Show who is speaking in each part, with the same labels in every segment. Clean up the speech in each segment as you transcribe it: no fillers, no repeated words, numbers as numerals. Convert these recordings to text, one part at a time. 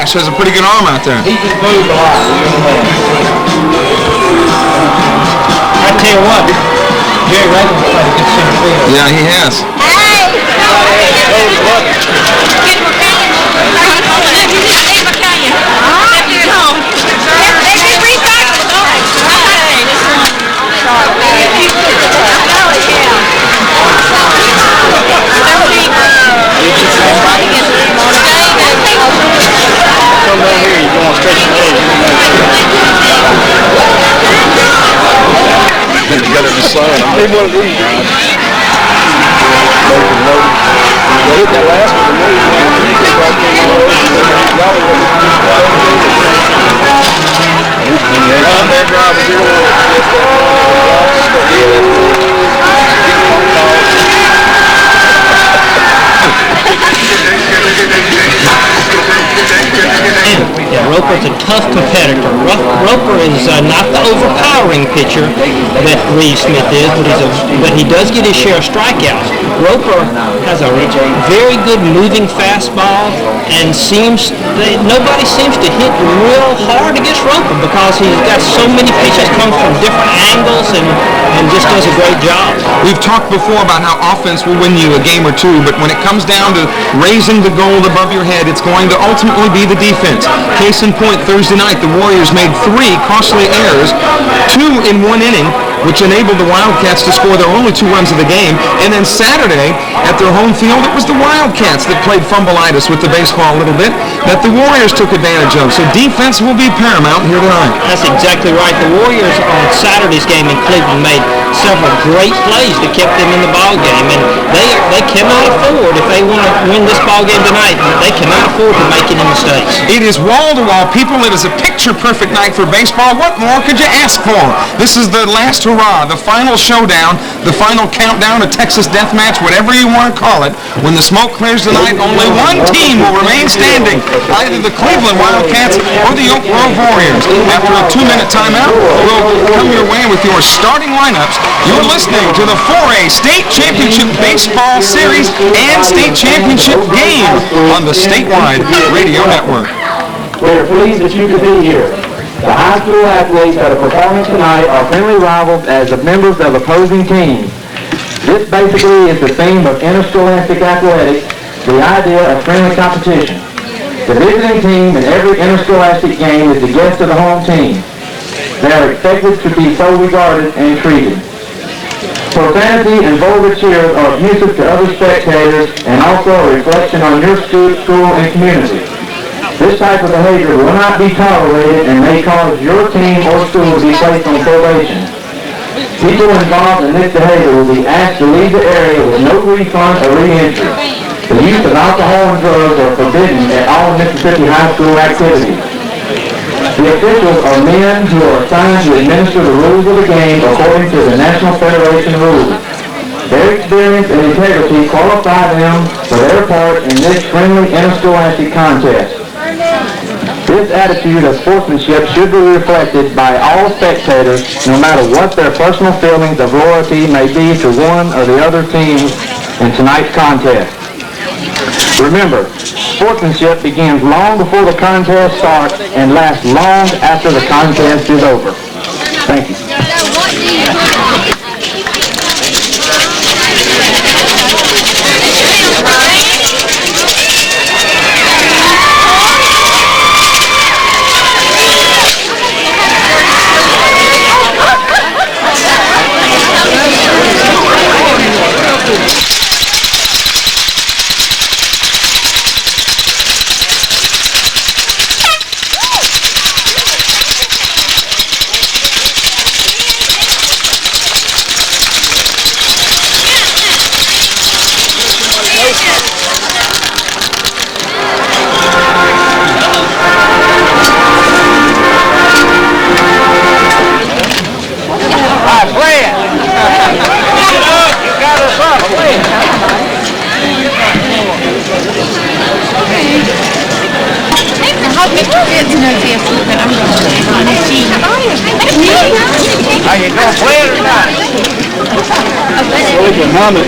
Speaker 1: Nash has a pretty good arm out there.
Speaker 2: He just moved a lot. I tell you what, Jerry Ravens played a good center field.
Speaker 1: Yeah, he has.
Speaker 2: Come down here, you're going straight to the edge.
Speaker 1: You got it in the sun.
Speaker 2: They one of these guys. They hit that last one. Yeah, Roper's a tough competitor. Roper is not the overpowering pitcher that Reeve Smith is, but he does get his share of strikeouts. Roper has a very good moving fastball, and nobody seems to hit real hard against Roper because he's got so many pitches come from different angles and just does a great job.
Speaker 1: We've talked before about how offense will win you a game or two, but when it comes down to raising the goal above your head, it's going to ultimately be the defense. Case in point, Thursday night, the Warriors made 3 costly errors, 2 in 1 inning, which enabled the Wildcats to score their only 2 runs of the game. And then Saturday, at their home field, it was the Wildcats that played fumbleitis with the baseball a little bit that the Warriors took advantage of. So defense will be paramount here tonight.
Speaker 2: That's exactly right. The Warriors on Saturday's game in Cleveland made several great plays that kept them in the ball game, and they cannot afford, if they want to win this ball game tonight, they cannot afford to make any mistakes.
Speaker 1: It is wall-to-wall people. It is a picture-perfect night for baseball. What more could you ask for? This is the last hurrah, the final showdown, the final countdown, a Texas death match, whatever you want to call it. When the smoke clears tonight, only one team will remain standing, either the Cleveland Wildcats or the Oak Grove Warriors. After a 2-minute timeout, we'll come your way with your starting lineups. You're listening to the 4A State Championship Baseball Series and State Championship Game on the Statewide Radio Network.
Speaker 3: We're pleased that you could be here. The high school athletes that are performing tonight are friendly rivals as the members of opposing teams. This basically is the theme of interscholastic athletics, the idea of friendly competition. The visiting team in every interscholastic game is the guest of the home team. They are expected to be so regarded and treated. Profanity and vulgar cheers are abusive to other spectators and also a reflection on your school and community. This type of behavior will not be tolerated and may cause your team or school to be placed on probation. People involved in this behavior will be asked to leave the area with no refund or re-entry. The use of alcohol and drugs are forbidden at all Mississippi high school activities. The officials are men who are assigned to administer the rules of the game according to the National Federation rules. Their experience and integrity qualify them for their part in this friendly interscholastic contest. This attitude of sportsmanship should be reflected by all spectators, no matter what their personal feelings of loyalty may be to one or the other teams in tonight's contest. Remember, sportsmanship begins long before the contest starts and lasts long after the contest is over. Thank you.
Speaker 2: Are you going to play it or not? So we can hum it.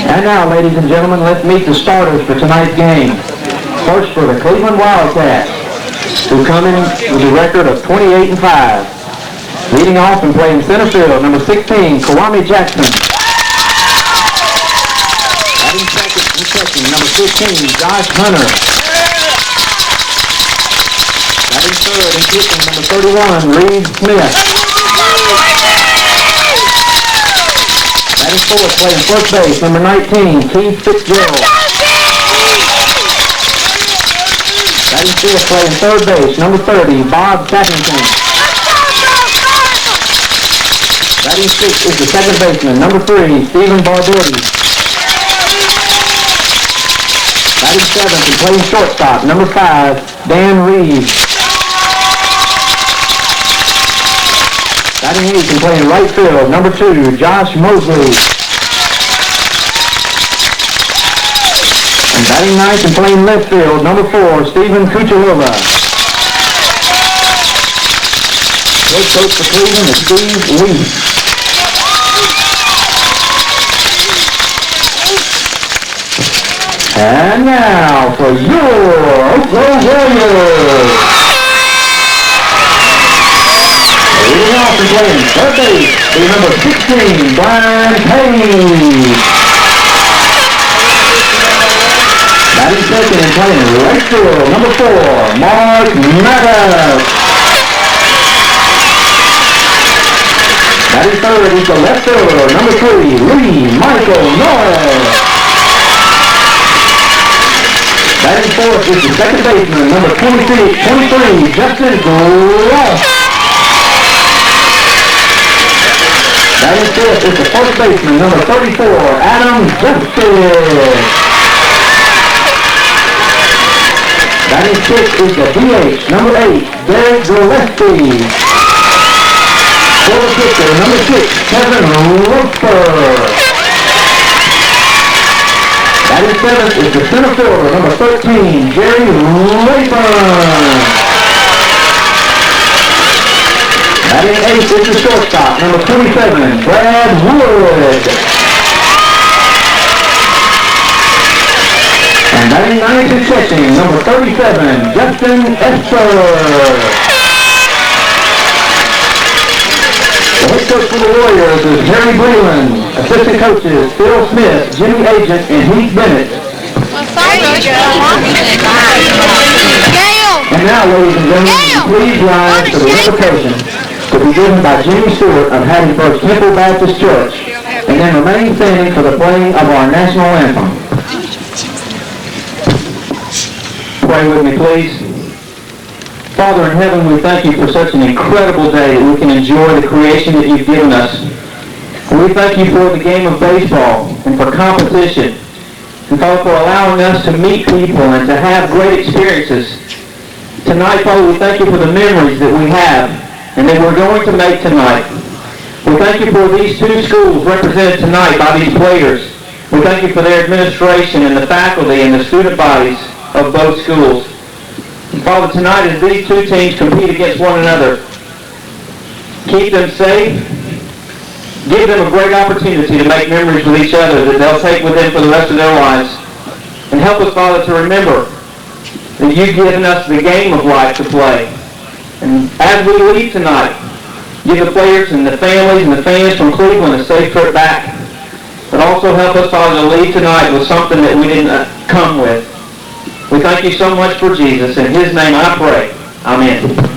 Speaker 3: And now, ladies and gentlemen, let's meet the starters for tonight's game. First for the Cleveland Wildcats, who come in with a record of 28-5. Leading off and playing center field, number 16, Kwame Jackson. Batting second and catching, number 15, Josh Hunter. Batting third and pitching, number 31, Reed Smith. Batting fourth, playing first base, number 19, Keith Fitzgerald. Batting fifth, playing third base, number 30, Bob Sappington. Batting sixth is the second baseman, number 3, Stephen Barbetti. Batting seventh and playing shortstop, number 5, Dan Reeves. Batting eighth and playing right field, number 2, Josh Mosley. And batting ninth and playing left field, number 4, Stephen Kucharova. Head coach for Cleveland is Steve Weiss. And now for your Oakland Warriors. Leading off and playing third base, the number 16, Brian Page. Batting second and playing right field, number 4, Mark Mattis. Batting third is the left fielder, number 3, Lee Michael Norris. Batting fourth is the second baseman, number 23, Justin Gross. Batting fifth is the first baseman, number 34, Adam Justice. Batting sixth is the DH, number 8, Derek Gillespie. For the pitcher, number 6, Kevin Roper. Batting seventh is the center fielder, number 13, Jerry Rayburn. Batting eighth is the shortstop, number 27, Brad Wood. And batting ninth and catching, number 37, Justin Esper. The head coach for the Warriors is Harry Breland. Assistant coaches Phil Smith, Jimmy Agent, and Heath Bennett. And now, ladies and gentlemen, please rise for the invocation to be given by Jimmy Stewart of Hattiesburg Temple Baptist Church, and then remain standing for the playing of our national anthem. Pray with me, please. Father in heaven, we thank you for such an incredible day that we can enjoy the creation that you've given us. We thank you for the game of baseball and for competition. And Father, for allowing us to meet people and to have great experiences. Tonight, Father, we thank you for the memories that we have and that we're going to make tonight. We thank you for these two schools represented tonight by these players. We thank you for their administration and the faculty and the student bodies of both schools. Father, tonight as these two teams compete against one another, keep them safe, give them a great opportunity to make memories with each other that they'll take with them for the rest of their lives. And help us, Father, to remember that you've given us the game of life to play. And as we leave tonight, give the players and the families and the fans from Cleveland a safe trip back. But also help us, Father, to leave tonight with something that we didn't come with. We thank you so much for Jesus. In his name I pray. Amen.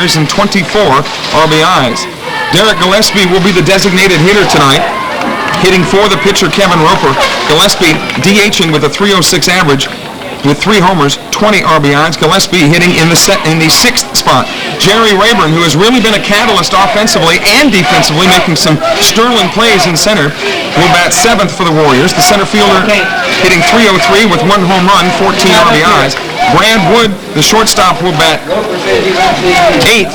Speaker 1: carries and 24 RBIs. Derek Gillespie will be the designated hitter tonight, hitting for the pitcher Kevin Roper. Gillespie DHing with a .306 average with 3 homers, 20 RBIs. Gillespie hitting in the 6th spot. Jerry Rayburn, who has really been a catalyst offensively and defensively, making some sterling plays in center, will bat 7th for the Warriors. The center fielder hitting .303 with 1 home run, 14 RBIs. Brad Wood, the shortstop, will bat 8th,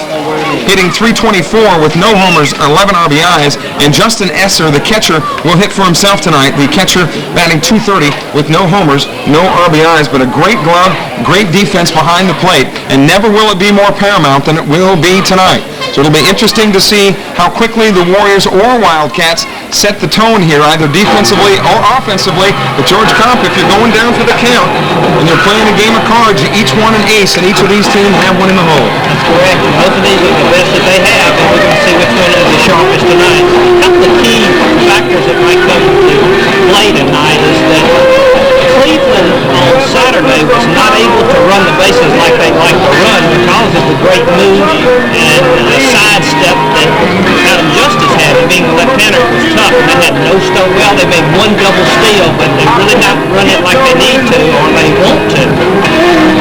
Speaker 1: hitting .324 with no homers, 11 RBIs. And Justin Esser, the catcher, will hit for himself tonight. The catcher batting .230 with no homers, no RBIs, but a great glove, great defense behind the plate, and never will it be more paramount than it will be tonight. So it'll be interesting to see how quickly the Warriors or Wildcats set the tone here, either defensively or offensively. But George Kopp, if you're going down for the count and you're playing a game of cards, you each want an ace, and each of these teams have one in the hole.
Speaker 2: That's correct. And both of these are the best that they have, and we're going to see which one is the sharpest tonight. A couple of key factors that might come into play tonight is that Cleveland on Saturday was not able to run the bases like they'd like to run because of the great move and sidestep that Adam Justice had. Being a left-hander, it was tough, and they had no stone. Well, they made 1 double steal, but they're really not running it like they need to or they want to.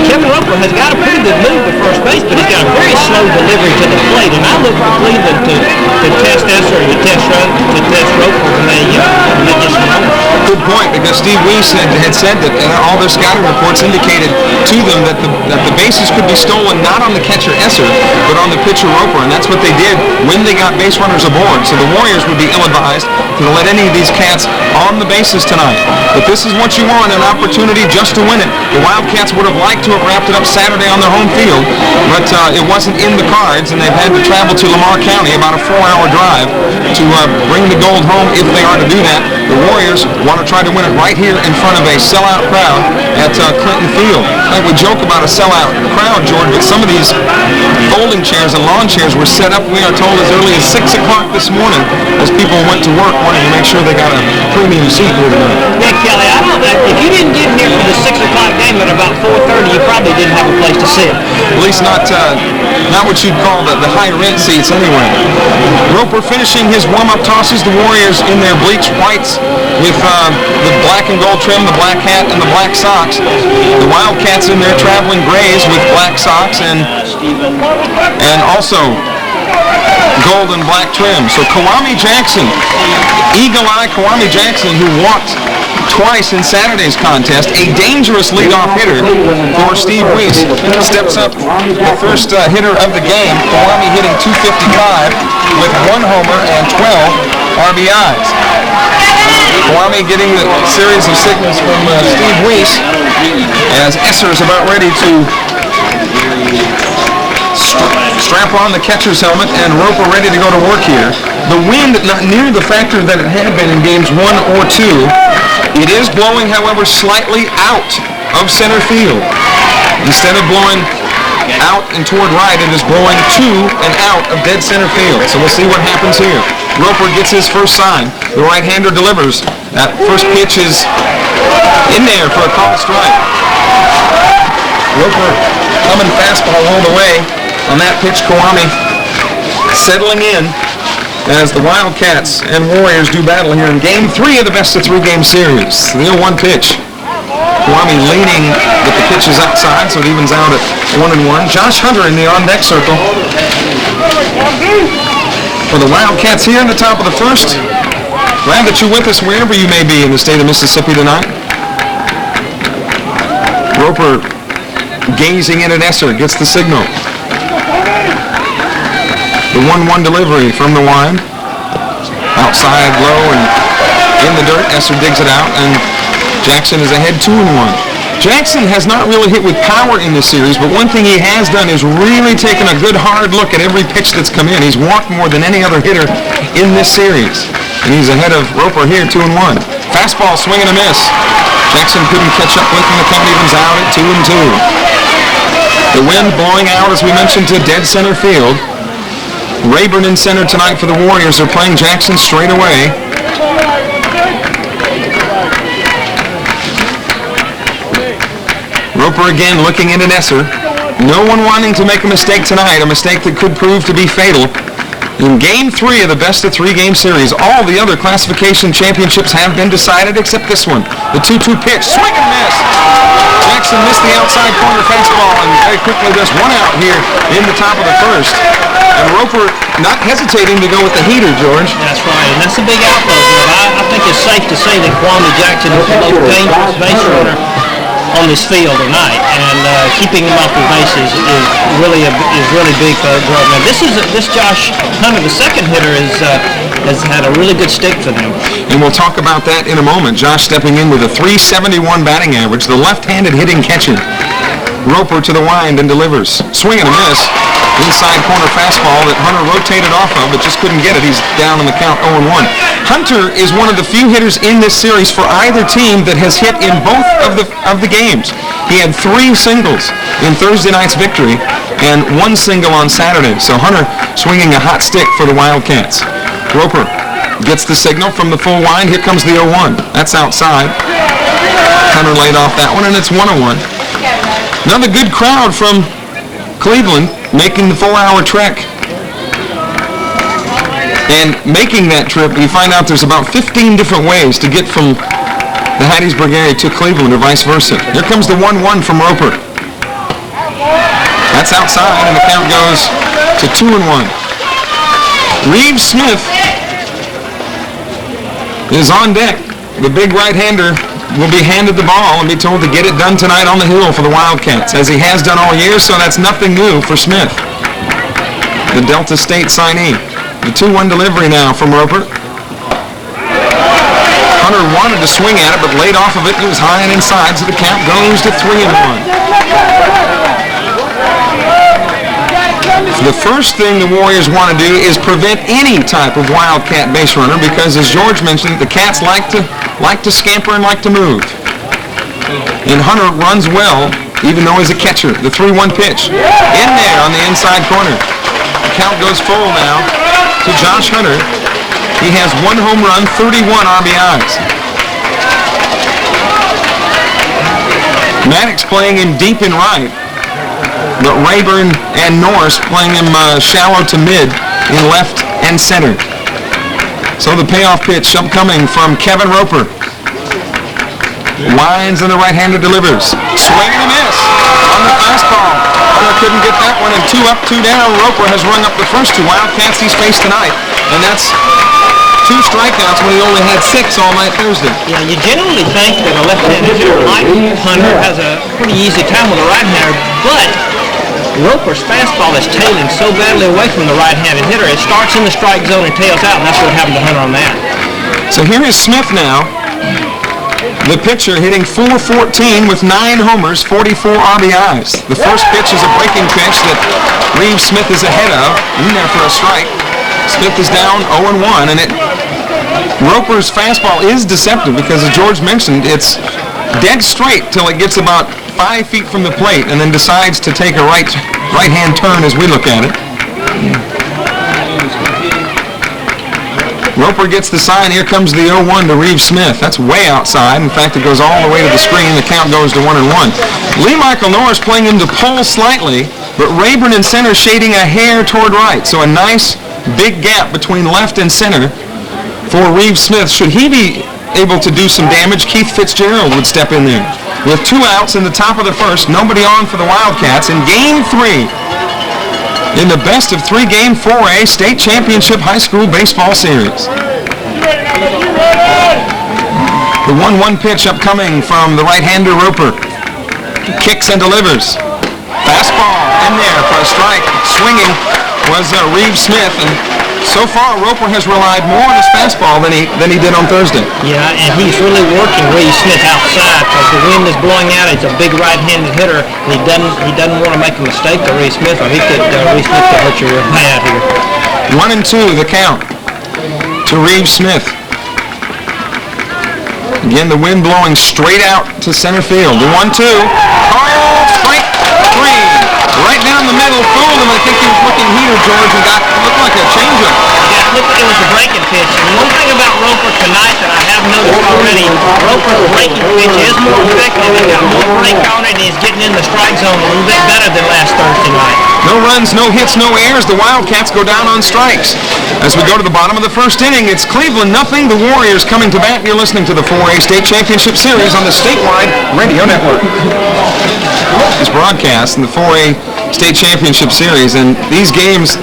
Speaker 2: Kevin Roper has got a pretty good move to first base, but he's got a very slow delivery to the plate, and I look for Cleveland to test Esser, to test Roper when they just
Speaker 1: Good point, because Steve Weiss had said that all their scouting reports indicated to them that the bases could be stolen not on the catcher Esser, but on the pitcher Roper, and that's what they did when they got base runners aboard. So the Warriors would be ill-advised to let any of these cats on the bases tonight. But this is what you want, an opportunity just to win it. The Wildcats would have liked to have wrapped it up Saturday on their home field, but it wasn't in the cards, and they've had to travel to Lamar County, about a 4-hour drive, to bring the gold home if they are to do that. The Warriors want to try to win it right here in front of a sellout crowd at Clinton Field. We joke about a sellout crowd, George, but some of these folding chairs and lawn chairs were set up, we are told, as early as 6 o'clock this morning as people went to work wanting to make sure they got a premium seat here tonight.
Speaker 2: Yeah, Kelly, I don't know. If you didn't get here for the 6 o'clock game at about 4:30, you probably didn't have a place to sit.
Speaker 1: At least not what you'd call the high rent seats anyway. Roper finishing his warm-up tosses. The Warriors in their bleached whites with the black and gold trim, the black hat, and the black socks. The Wildcats in their traveling grays with black socks and also gold and black trim. So Kwame Jackson, eagle-eye Kwame Jackson, who walked twice in Saturday's contest, a dangerous leadoff hitter for Steve Weiss, steps up the first hitter of the game. Kwame hitting .255 with 1 homer and 12 RBIs. Kwame getting the series of signals from Steve Weiss as Esser is about ready to strap on the catcher's helmet, and Roper ready to go to work here. The wind not near the factor that it had been in games 1 or 2. It is blowing, however, slightly out of center field. Instead of blowing out and toward right, it is blowing to and out of dead center field. So we'll see what happens here. Roper gets his first sign. The right-hander delivers. That first pitch is in there for a called strike. Roper coming fastball all the way on that pitch. Kwame settling in as the Wildcats and Warriors do battle here in Game 3 of the best-of-3 game series. The 0-1 pitch. Kwame leaning with the pitches outside, so it evens out at 1-1. Josh Hunter in the on-deck circle. For the Wildcats here in the top of the first. Glad that you're with us wherever you may be in the state of Mississippi tonight. Roper gazing in at Esser, gets the signal. The 1-1 delivery from the wind. Outside, low, and in the dirt. Esser digs it out, and Jackson is ahead 2-1. Jackson has not really hit with power in this series, but one thing he has done is really taken a good hard look at every pitch that's come in. He's walked more than any other hitter in this series, and he's ahead of Roper here 2-1. Fastball swing and a miss. Jackson couldn't catch up with him. The count evens out at 2-2. The wind blowing out, as we mentioned, to dead center field. Rayburn in center tonight for the Warriors. They're playing Jackson straight away. Roper again looking in at Esser. No one wanting to make a mistake tonight, a mistake that could prove to be fatal. In Game 3 of the best-of-3 game series, all the other classification championships have been decided except this one. The 2-2 pitch, swing and miss. Jackson missed the outside corner fastball and very quickly just one out here in the top of the first. And Roper not hesitating to go with the heater, George.
Speaker 2: That's right, and that's a big outfield. I think it's safe to say that Kwame Jackson is the most dangerous base runner on this field tonight, and keeping him off the bases is really big for Grove. Now this Josh Hunter, the second hitter, has had a really good stick for them.
Speaker 1: And we'll talk about that in a moment. Josh stepping in with a .371 batting average, the left-handed hitting catcher. Roper to the wind and delivers. Swing and a miss. Inside corner fastball that Hunter rotated off of, but just couldn't get it. He's down on the count 0-1. Hunter is one of the few hitters in this series for either team that has hit in both of the games. He had 3 singles in Thursday night's victory and 1 single on Saturday. So Hunter swinging a hot stick for the Wildcats. Roper gets the signal from the full wind. Here comes the 0-1. That's outside. Hunter laid off that one, and it's 1-1. Another good crowd from Cleveland making the 4-hour trek. And making that trip, you find out there's about 15 different ways to get from the Hattiesburg area to Cleveland or vice versa. Here comes the 1-1 from Roper. That's outside, and the count goes to 2-1. Reeves Smith is on deck. The big right-hander will be handed the ball and be told to get it done tonight on the hill for the Wildcats, as he has done all year, so that's nothing new for Smith, the Delta State signee. The 2-1 delivery now from Roper. Hunter wanted to swing at it, but laid off of it. It was high and inside, so the count goes to 3-1. The first thing the Warriors want to do is prevent any type of Wildcat base runner, because, as George mentioned, the Cats like to scamper and like to move. And Hunter runs well, even though he's a catcher. The 3-1 pitch in there on the inside corner. The count goes full now to Josh Hunter. He has 1 home run, 31 RBIs. Maddox playing him deep in right, but Rayburn and Norris playing him shallow to mid in left and center. So the payoff pitch upcoming from Kevin Roper. Winds and the right-hander delivers. Swing and a miss on the fastball. Hunter couldn't get that one, and 2 up, 2 down. Roper has rung up the first 2 Wildcats he's faced tonight, and that's 2 strikeouts when he only had 6 all night Thursday.
Speaker 2: Yeah, you generally think that a left-handed hitter like Hunter has a pretty easy time with a right-hander, but Roper's fastball is tailing so badly away from the right-handed hitter, it starts in the strike zone and tails out, and that's what happened to Hunter on that.
Speaker 1: So here is Smith now, the pitcher, hitting .414 with 9 homers, 44 RBIs. The first pitch is a breaking pitch that Reeves Smith is ahead of, in there for a strike. Smith is down 0-1, and Roper's fastball is deceptive because, as George mentioned, it's dead straight till it gets about 5 feet from the plate and then decides to take a right-hand turn as we look at it. Roper gets the sign. Here comes the 0-1 to Reeves Smith. That's way outside. In fact, it goes all the way to the screen. The count goes to 1-1. Lee Michael Norris playing him to pull slightly, but Rayburn in center shading a hair toward right. So a nice big gap between left and center for Reeves Smith. Should he be able to do some damage, Keith Fitzgerald would step in there. With 2 outs in the top of the first, nobody on for the Wildcats in Game 3 in the best-of-3 Game 4A State Championship High School Baseball Series. The 1-1 pitch upcoming from the right-hander Roper. Kicks and delivers. Fastball in there for a strike. Swinging was Reeves Smith, and so far Roper has relied more on his fastball than he did on Thursday.
Speaker 2: Yeah, and he's really working Reeves Smith outside because the wind is blowing out. It's a big right-handed hitter, and he doesn't want to make a mistake to Reeves Smith, or Reeves Smith could hurt you real bad here.
Speaker 1: 1-2 the count to Reeves Smith. Again, the wind blowing straight out to center field. The 1-2. Oh, strike 3. Right down the middle, fooled him. I think he was looking here, George, and looked like a changeup.
Speaker 2: Yeah, it looked like it was a breaking pitch. And one thing about Roper tonight that I have noticed already, Roper's breaking pitch is more effective. He's got more break on it, and he's getting in the strike zone a little bit better than last Thursday night.
Speaker 1: No runs, no hits, no errors. The Wildcats go down on strikes. As we go to the bottom of the first inning, it's Cleveland nothing. The Warriors coming to bat. You're listening to the 4A State Championship Series on the statewide radio network. This broadcast in the 4A State Championship Series, and these games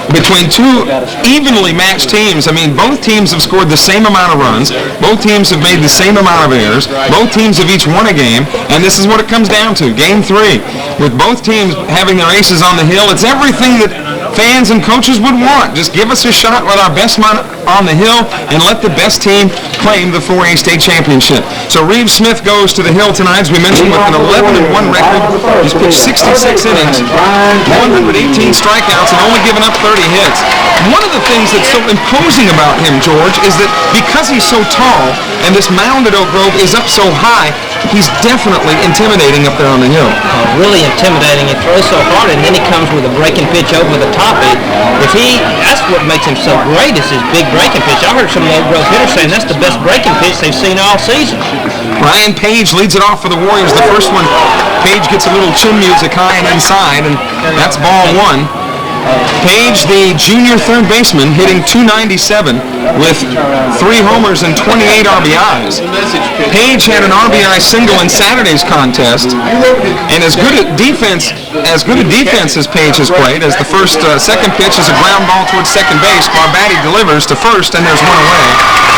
Speaker 1: between two evenly matched teams. I mean, both teams have scored the same amount of runs. Both teams have made the same amount of errors. Both teams have each won a game, and this is what it comes down to. Game 3, with both teams having their aces on the hill. It's everything that fans and coaches would want. Just give us a shot with our best man on the hill and let the best team claim the 4A State Championship. So Reeves Smith goes to the hill tonight, as we mentioned, with an 11-1 record. He's pitched 66 innings, 118 strikeouts, and only given up 30 hits. One of the things that's so imposing about him, George, is that because he's so tall and this mound at Oak Grove is up so high, he's definitely intimidating up there on the hill.
Speaker 2: Really intimidating. He throws so hard, and then he comes with a breaking pitch over the top. That's what makes him so great, is his big breaking pitch. I heard some of the Oak Grove hitters saying that's the best breaking pitch they've seen all season.
Speaker 1: Ryan Page leads it off for the Warriors. The first one, Page gets a little chin music high and inside, and that's ball 1. Page, the junior third baseman, hitting .297 with 3 homers and 28 RBIs. Page had an RBI single in Saturday's contest, and as good a defense as Page has played, as the second pitch is a ground ball towards second base. Barbatti delivers to first, and there's one away.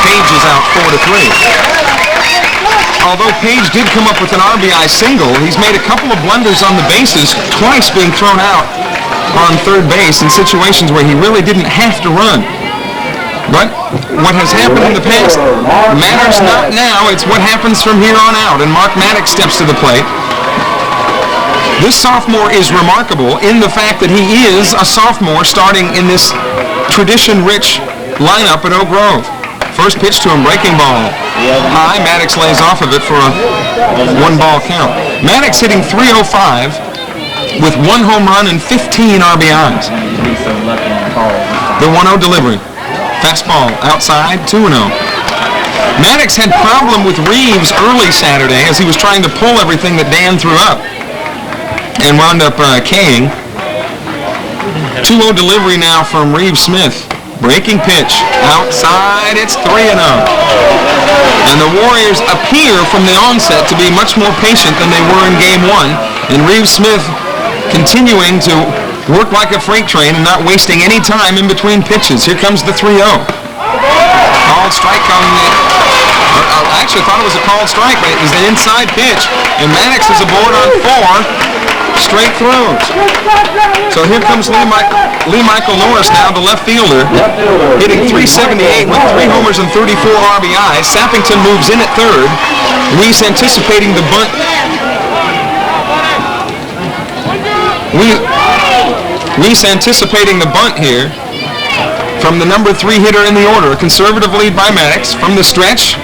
Speaker 1: Page is out 4-3. Although Page did come up with an RBI single, he's made a couple of blunders on the bases, twice being thrown out on third base in situations where he really didn't have to run. But what has happened in the past matters not now. It's what happens from here on out. And Mark Maddox steps to the plate. This sophomore is remarkable in the fact that he is a sophomore starting in this tradition-rich lineup at Oak Grove. First pitch to him, breaking ball. High, Maddox lays off of it for a 1-ball count. Maddox hitting .305 with 1 home run and 15 RBIs. The 1-0 delivery. Fastball outside, 2-0. Maddox had problem with Reeves early Saturday as he was trying to pull everything that Dan threw up and wound up K-ing. 2-0 delivery now from Reeves Smith. Breaking pitch, outside, it's 3-0. And the Warriors appear from the onset to be much more patient than they were in Game 1. And Reeves Smith continuing to work like a freight train and not wasting any time in between pitches. Here comes the 3-0. Called strike on the... I actually thought it was a called strike, but it was the inside pitch. And Maddox is aboard on 4 straight throws. So here comes Lee Michael Norris now, the left fielder, hitting .378 with 3 homers and 34 RBIs. Sappington moves in at third. Reese anticipating the bunt. Reese anticipating the bunt here from the number 3 hitter in the order. A conservative lead by Maddox. From the stretch,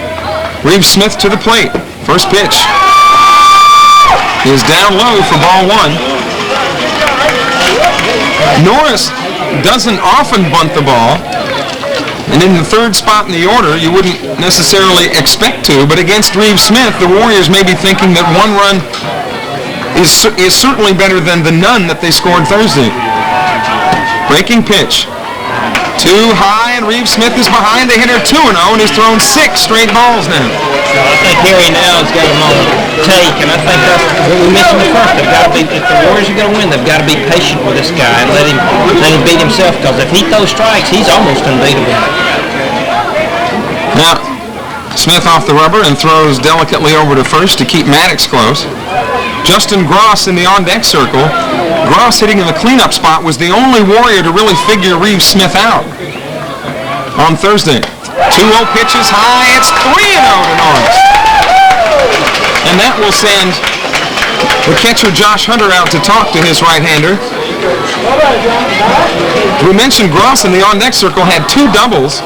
Speaker 1: Reeves Smith to the plate. First pitch is down low for ball 1. Norris doesn't often bunt the ball, and in the third spot in the order, you wouldn't necessarily expect to, but against Reeves Smith, the Warriors may be thinking that 1 run is certainly better than the none that they scored Thursday. Breaking pitch. Too high, and Reeves Smith is behind the hitter 2-0, and he's thrown 6 straight balls now.
Speaker 2: So I think Harry now's got him on take, and I think that's what we mentioned before. They've got to be, if the Warriors are going to win, they've got to be patient with this guy and let him beat himself, because if he throws strikes, he's almost unbeatable.
Speaker 1: Now, Smith off the rubber and throws delicately over to first to keep Maddox close. Justin Gross in the on-deck circle. Gross hitting in the cleanup spot was the only Warrior to really figure Reeves Smith out on Thursday. 2-0 pitches high. It's 3-0 to Norris. And that will send the catcher Josh Hunter out to talk to his right-hander. We mentioned Gross in the on-deck circle had 2 doubles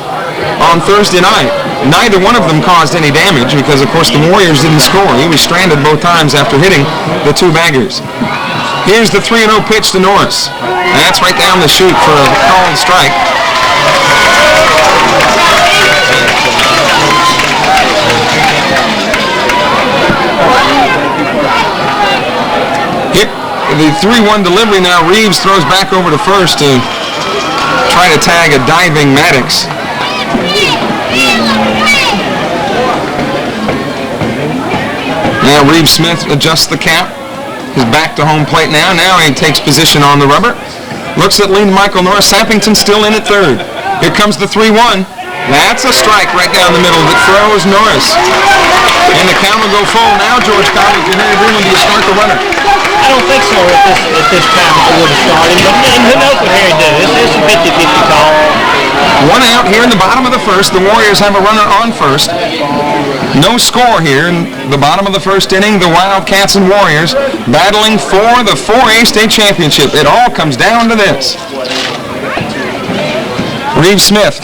Speaker 1: on Thursday night. Neither one of them caused any damage because, of course, the Warriors didn't score. He was stranded both times after hitting the 2 baggers. Here's the 3-0 pitch to Norris. That's right down the chute for a called strike. the 3-1 delivery now. Reeves throws back over to first to try to tag a diving Maddox. Now Reeves Smith adjusts the count. He's back to home plate now. Now he takes position on the rubber. Looks at lead Michael Norris. Sappington still in at third. Here comes the 3-1. That's a strike right down the middle that throws Norris. And the count will go full. Now, George Collins, you're Harry Bruno, do you start the runner?
Speaker 2: I don't think so at this time I would have started, but who knows what Harry did. It's a 50-50 call.
Speaker 1: One out here in the bottom of the first. The Warriors have a runner on first. No score here in the bottom of the first inning. The Wildcats and Warriors battling for the 4A state championship. It all comes down to this. Reeves Smith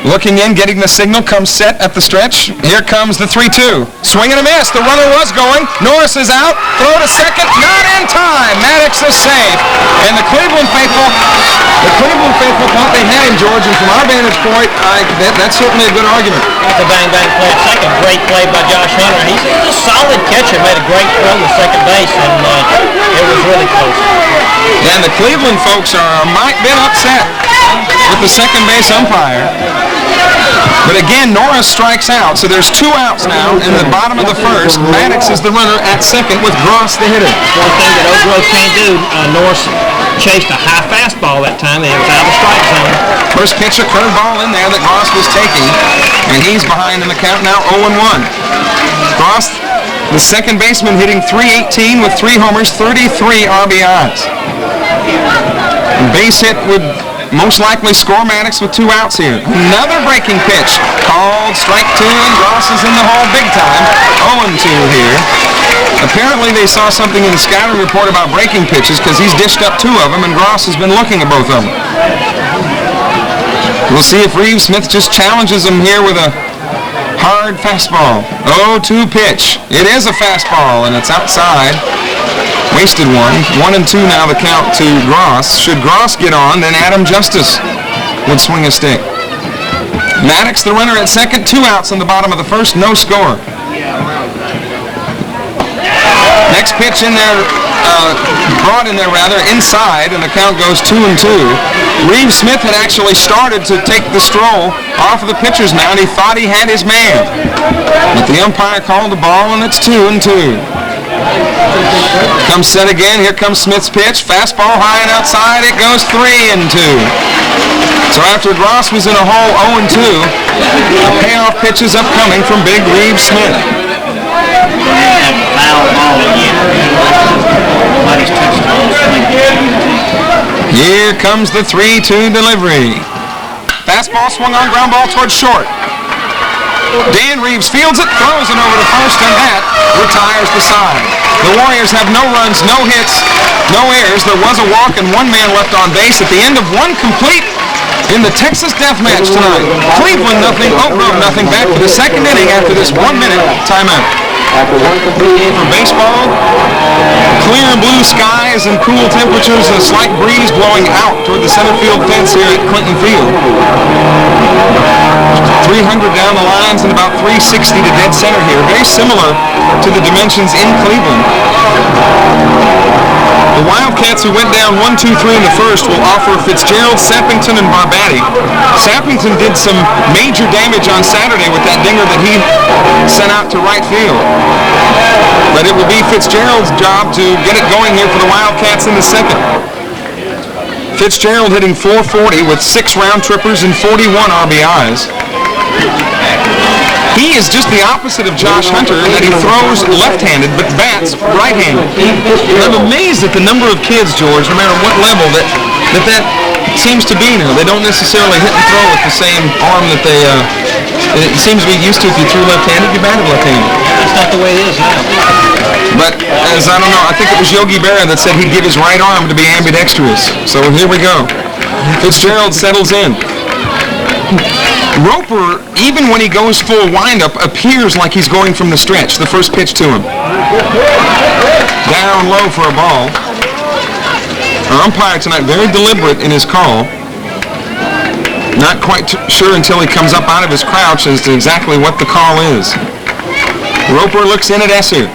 Speaker 1: looking in, getting the signal, comes set at the stretch. Here comes the 3-2. Swing and a miss. The runner was going. Norris is out. Throw to second. Not in time. Maddox is safe. And the Cleveland faithful thought they had him, George. And from our vantage point, that's certainly a good argument.
Speaker 2: That's a bang-bang play at second. Great play by Josh Hunter. He's a solid catcher. Made a great throw to second base, and it was really close.
Speaker 1: And the Cleveland folks might been upset with the second base umpire. But again, Norris strikes out, so there's 2 outs now in the bottom of the first. Maddox is the runner at second with Gross the hitter.
Speaker 2: One thing that Oak Grove can't do, Norris chased a high fastball that time, and it was out of the strike zone.
Speaker 1: First pitch, a curveball in there that Gross was taking, and he's behind in the count now, 0-1. Gross, the second baseman, hitting .318 with 3 homers, 33 RBIs. Base hit would most likely score Maddox with 2 outs here. Another breaking pitch. Called strike 2, and Gross is in the hole big time. 0-2 here. Apparently they saw something in the scouting report about breaking pitches because he's dished up 2 of them, and Gross has been looking at both of them. We'll see if Reeves Smith just challenges him here with a hard fastball. 0-2 pitch. It is a fastball, and it's outside. Wasted one. 1-2 now the count to Gross. Should Gross get on, then Adam Justice would swing a stick. Maddox, the runner at second. 2 outs in the bottom of the first. No score. Next pitch in there, brought in there rather, inside, and the count goes 2-2. Reeves Smith had actually started to take the stroll off of the pitcher's mound. He thought he had his man. But the umpire called the ball, and it's 2-2. Comes set again. Here comes Smith's pitch. Fastball high and outside. It goes 3-2. So after Gross was in a hole 0-2, a payoff pitch is upcoming from big Reeves Smith. Here comes the 3-2 delivery. Fastball swung on, ground ball towards short. Dan Reeves fields it, throws it over to first, and that retires the side. The Warriors have no runs, no hits, no errors. There was a walk and 1 man left on base at the end of 1 complete in the Texas Death Match tonight. Cleveland nothing, Oak Grove nothing. Back for the second inning after this 1-minute timeout.
Speaker 3: After 1 complete inning
Speaker 1: For baseball, clear blue skies and cool temperatures, a slight breeze blowing out toward the center field fence here at Clinton Field. 300 down the lines and about 360 to dead center here. Very similar to the dimensions in Cleveland. The Wildcats, who went down 1-2-3 in the first, will offer Fitzgerald, Sappington, and Barbati. Sappington did some major damage on Saturday with that dinger that he sent out to right field. But it will be Fitzgerald's job to get it going here for the Wildcats in the second. Fitzgerald hitting .440 with 6 round trippers and 41 RBIs. He is just the opposite of Josh Hunter in that he throws left-handed but bats right-handed. And I'm amazed at the number of kids, George, no matter what level, that seems to be now. They don't necessarily hit and throw with the same arm that they, it seems to be used to. If you threw left-handed, you batted left-handed.
Speaker 2: That's not the way it is now.
Speaker 1: But, as I don't know, I think it was Yogi Berra that said he'd give his right arm to be ambidextrous. So here we go. Fitzgerald settles in. Roper, even when he goes full windup, appears like he's going from the stretch, the first pitch to him. Down low for a ball. Our umpire tonight, very deliberate in his call. Not quite sure until he comes up out of his crouch as to exactly what the call is. Roper looks in at Esser.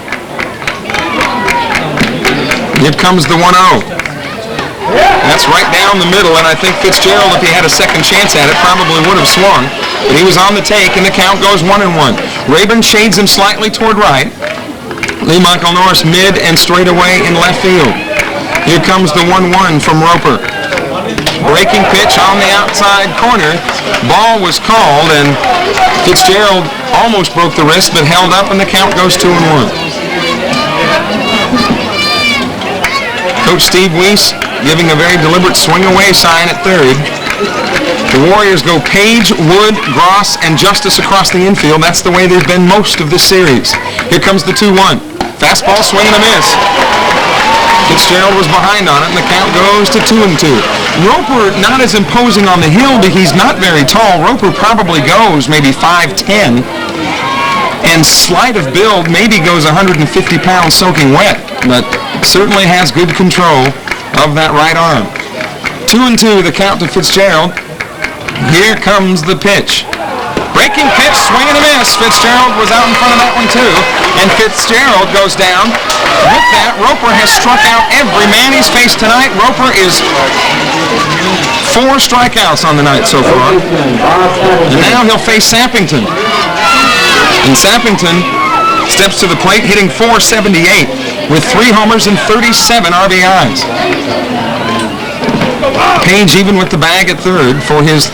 Speaker 1: Here comes the 1-0. That's right down the middle, and I think Fitzgerald, if he had a second chance at it, probably would have swung. But he was on the take, and the count goes 1-1. Rayburn shades him slightly toward right. Lee Michael Norris mid and straight away in left field. Here comes the 1-1 from Roper. Breaking pitch on the outside corner. Ball was called, and Fitzgerald almost broke the wrist, but held up, and the count goes 2-1. Coach Steve Weiss giving a very deliberate swing-away sign at third. The Warriors go Page, Wood, Gross, and Justice across the infield. That's the way they've been most of this series. Here comes the 2-1. Fastball, swing and a miss. Fitzgerald was behind on it, and the count goes to 2-2. Roper not as imposing on the hill, but he's not very tall. Roper probably goes maybe 5'10", and slight of build maybe goes 150 pounds soaking wet, but certainly has good control of that right arm. 2-2, the count to Fitzgerald. Here comes the pitch. Breaking pitch, swing and a miss. Fitzgerald was out in front of that one too, and Fitzgerald goes down. With that, Roper has struck out every man he's faced tonight. Roper is 4 strikeouts on the night so far. And now he'll face Sappington. And Sappington steps to the plate hitting .478 with 3 homers and 37 RBIs. Page even with the bag at third for his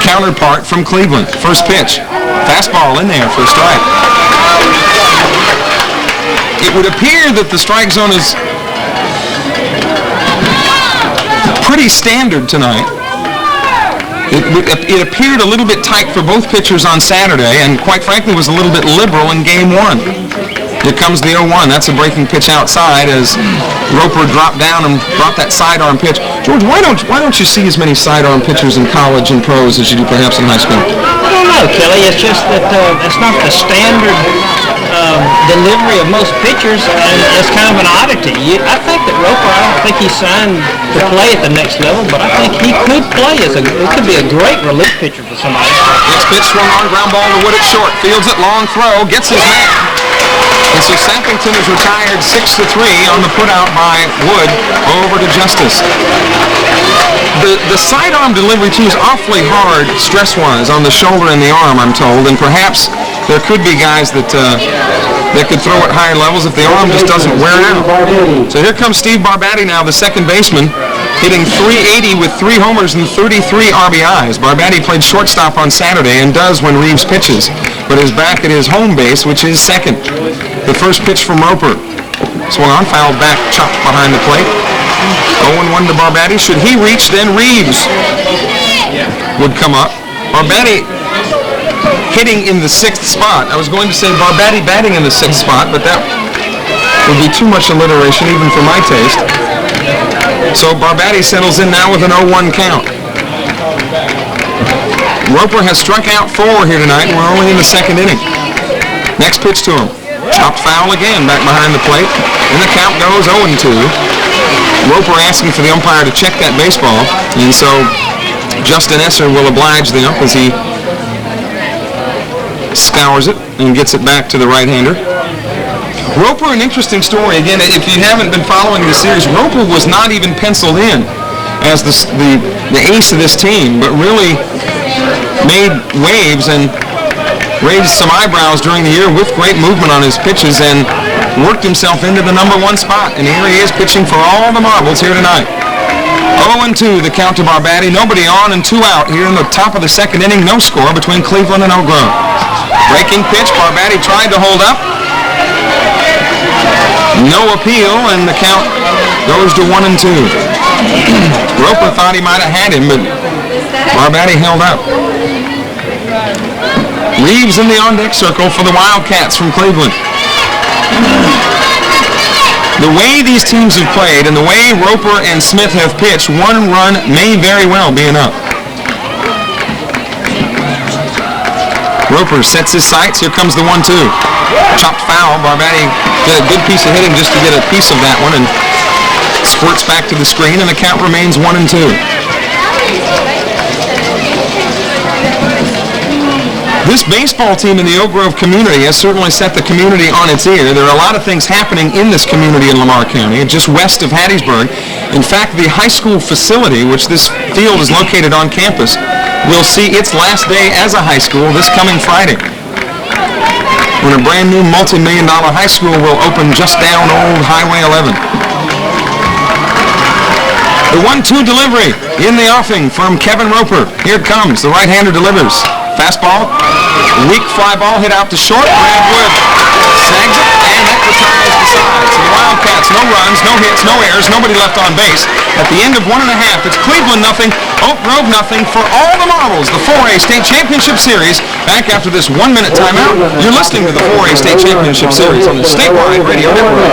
Speaker 1: counterpart from Cleveland. First pitch. Fastball in there for a strike. It would appear that the strike zone is pretty standard tonight. It appeared a little bit tight for both pitchers on Saturday, and quite frankly was a little bit liberal in game 1. Here comes the 0-1. That's a breaking pitch outside as Roper dropped down and brought that sidearm pitch. George, why don't you see as many sidearm pitchers in college and pros as you do perhaps in high school?
Speaker 2: I don't know, Kelly. It's just that it's not the standard delivery of most pitchers, and it's kind of an oddity. I think that Roper, I don't think he signed to play at the next level, but I think he could play as it could be a great relief pitcher for somebody.
Speaker 1: Next pitch swung on, ground ball to Wood at short. Fields it, long throw, gets his man. And so Sappington is retired 6-3 on the putout by Wood over to Justice. The sidearm delivery too is awfully hard stress-wise on the shoulder and the arm, I'm told, and perhaps there could be guys that could throw at higher levels if the arm just doesn't wear out. So here comes Steve Barbatti now, the second baseman, hitting .380 with 3 homers and 33 RBIs. Barbatti played shortstop on Saturday and does when Reeves pitches, but is back at his home base, which is second. The first pitch from Roper. Swung on, fouled back, chopped behind the plate. 0-1 to Barbatti. Should he reach, then Reeves would come up. Barbatti hitting in the 6th spot. I was going to say Barbatti batting in the 6th spot, but that would be too much alliteration even for my taste. So Barbatti settles in now with an 0-1 count. Roper has struck out 4 here tonight, and we're only in the 2nd inning. Next pitch to him. Chopped foul again back behind the plate, and the count goes 0-2. Roper asking for the umpire to check that baseball, and so Justin Esser will oblige the ump as he scours it and gets it back to the right-hander. Roper, an interesting story. Again, if you haven't been following the series, Roper was not even penciled in as the ace of this team, but really made waves and raised some eyebrows during the year with great movement on his pitches and worked himself into the number 1 spot. And here he is pitching for all the marbles here tonight. 0-2, the count to Barbatti. Nobody on and 2 out here in the top of the 2nd inning. No score between Cleveland and Oak Grove. Breaking pitch. Barbatti tried to hold up. No appeal, and the count goes to 1-2. Roper thought he might have had him, but Barbatti held up. Reeves in the on-deck circle for the Wildcats from Cleveland. The way these teams have played and the way Roper and Smith have pitched, 1 run may very well be enough. Roper sets his sights. Here comes the 1-2. Chopped foul. Barbatti did a good piece of hitting just to get a piece of that one and squirts back to the screen, and the count remains 1-2. This baseball team in the Oak Grove community has certainly set the community on its ear. There are a lot of things happening in this community in Lamar County, just west of Hattiesburg. In fact, the high school facility, which this field is located on campus, will see its last day as a high school this coming Friday, when a brand new multi-million-dollar high school will open just down old Highway 11. The 1-2 delivery in the offing from Kevin Roper. Here it comes. The right-hander delivers. Fastball, weak fly ball hit out to short. Brad Wood snags it, and that retires the side. So the Wildcats, no runs, no hits, no errors, nobody left on base. At the end of 1 1/2, it's Cleveland nothing, Oak Grove nothing for all the marbles. The 4A State Championship Series back after this 1-minute timeout. You're listening to the 4A State Championship Series on the statewide radio network.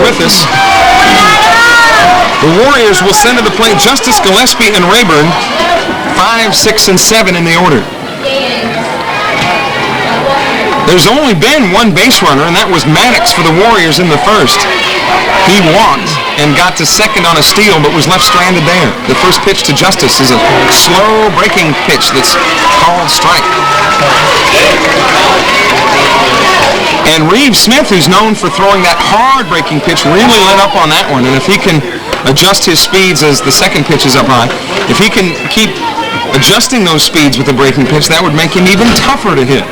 Speaker 1: With us, the Warriors will send to the plate Justice Gillespie and Rayburn, 5, 6, and 7 in the order. There's only been one base runner, and that was Maddox for the Warriors in the first. He walked and got to second on a steal, but was left stranded there. The first pitch to Justice is a slow breaking pitch that's called strike. And Reeves Smith, who's known for throwing that hard breaking pitch, really lit up on that one. And if he can adjust his speeds as the second pitch is up high, if he can keep adjusting those speeds with the breaking pitch, that would make him even tougher to hit.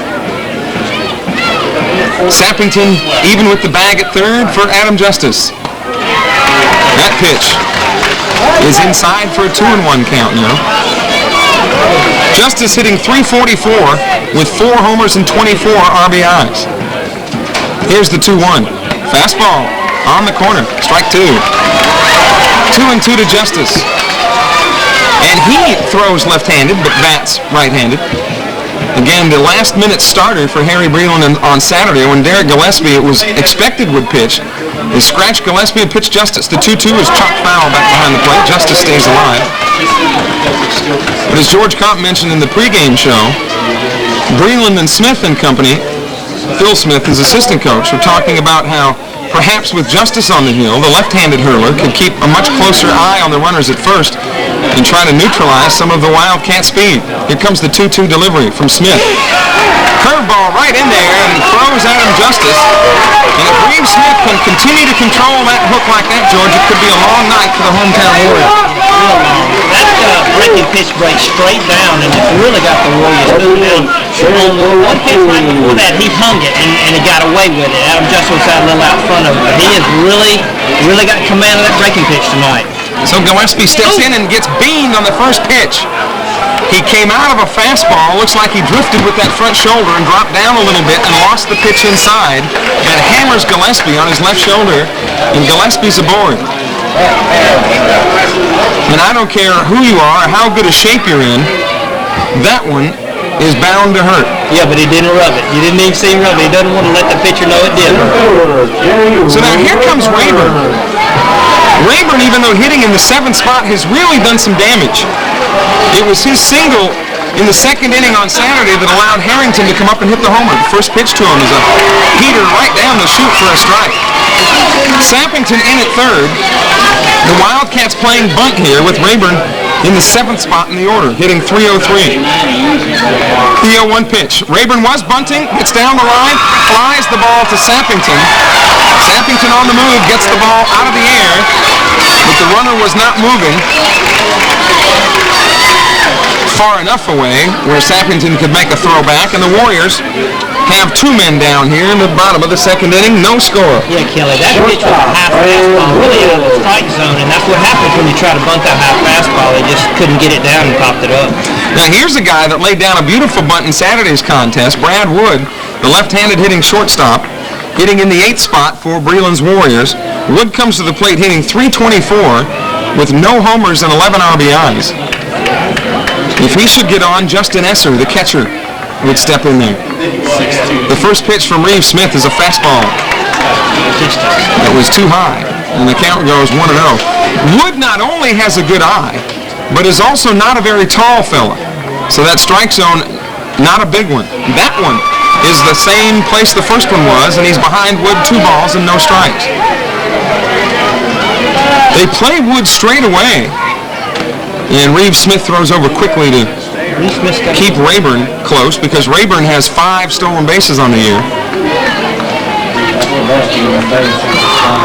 Speaker 1: Sappington even with the bag at third for Adam Justice. That pitch is inside for a 2-1 count now. Justice hitting .344 with 4 homers and 24 RBIs. Here's the 2-1. Fastball on the corner. Strike 2. 2-2 to Justice. And he throws left-handed, but bats right-handed. Again, the last-minute starter for Harry Breland on Saturday when Derek Gillespie, it was expected, would pitch. They scratched Gillespie and pitched Justice. The 2-2 is chopped foul back behind the plate. Justice stays alive. But as George Comp mentioned in the pregame show, Breland and Smith and company, Phil Smith, his assistant coach, were talking about how perhaps with Justice on the hill, the left-handed hurler could keep a much closer eye on the runners at first and try to neutralize some of the Wildcat speed. Here comes the 2-2 delivery from Smith. Curveball right in there and throws Adam Justice. And if Reeves Smith can continue to control that hook like that, George, it could be a long night for the hometown Warriors.
Speaker 2: That breaking pitch breaks straight down, and it really got the Warriors moving down. On the one pitch right before that, he hung it, and he got away with it. Adam Justice was out a little out front of it, but he has really got command of that breaking pitch tonight.
Speaker 1: So Gillespie steps in and gets beamed on the first pitch. He came out of a fastball, looks like he drifted with that front shoulder and dropped down a little bit and lost the pitch inside. And hammers Gillespie on his left shoulder, and Gillespie's aboard. And I don't care who you are or how good a shape you're in, that one is bound to hurt.
Speaker 2: Yeah, but he didn't rub it. You didn't even see him rub it. He doesn't want to let the pitcher know it did hurt.
Speaker 1: So now here comes Rayburn. Rayburn, even though hitting in the 7th spot, has really done some damage. It was his single in the second inning on Saturday that allowed Harrington to come up and hit the homer. The first pitch to him is a heater right down the chute for a strike. Sappington in at third. The Wildcats playing bunt here with Rayburn in the 7th spot in the order, hitting .303. The 0-1 pitch. Rayburn was bunting, gets down the line, flies the ball to Sappington. Sappington on the move, gets the ball out of the air, but the runner was not moving far enough away where Sappington could make a throw back, and the Warriors have 2 men down here in the bottom of the second inning, no score.
Speaker 2: Yeah, Kelly, that pitch was a half fastball, really out of the strike zone, and that's what happens when you try to bunt that half fastball. They just couldn't get it down and popped it up.
Speaker 1: Now here's a guy that laid down a beautiful bunt in Saturday's contest, Brad Wood, the left-handed hitting shortstop, hitting in the 8th spot for Breland's Warriors. Wood comes to the plate hitting .324 with no homers and 11 RBIs. If he should get on, Justin Esser, the catcher, would step in there. The first pitch from Reeves Smith is a fastball. That was too high, and the count goes 1-0. Wood not only has a good eye, but is also not a very tall fella. So that strike zone, not a big one. That one is the same place the first one was, and he's behind Wood 2 balls and no strikes. They play Wood straight away, and Reeves Smith throws over quickly to
Speaker 2: Reese Smith's got
Speaker 1: keep Rayburn close because Rayburn has 5 stolen bases on the year.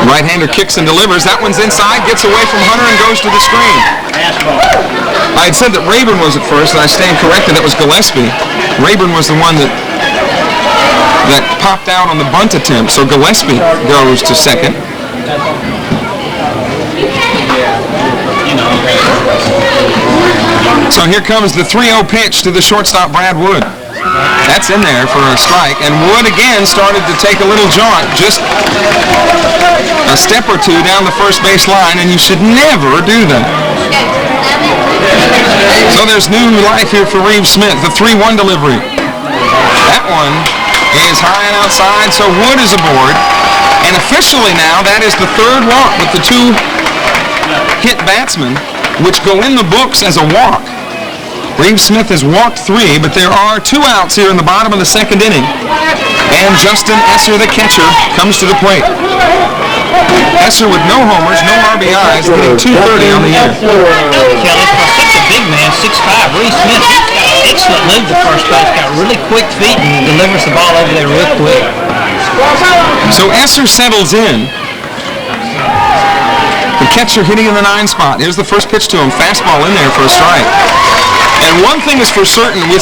Speaker 1: Right-hander kicks and delivers. That one's inside, gets away from Hunter and goes to the screen. I had said that Rayburn was at first, and I stand corrected. That was Gillespie. Rayburn was the one that popped out on the bunt attempt, so Gillespie goes to second. So here comes the 3-0 pitch to the shortstop, Brad Wood. That's in there for a strike, and Wood again started to take a little jaunt, just a step or two down the first base line, and you should never do that. So there's new life here for Reeves Smith, the 3-1 delivery. That one is high and outside, so Wood is aboard, and officially now that is the 3rd walk with the 2 hit batsmen, which go in the books as a walk. Reeves Smith has walked 3, but there are 2 outs here in the bottom of the 2nd inning. And Justin Esser, the catcher, comes to the plate. Esser with no homers, no RBIs, hitting .230 on the year.
Speaker 2: Kelly, for such a big man, 6'5", Reese Smith, he's got an excellent move to first base, got really quick feet and delivers the ball over there real quick.
Speaker 1: So Esser settles in. The catcher hitting in the 9 spot. Here's the first pitch to him. Fastball in there for a strike. And one thing is for certain, with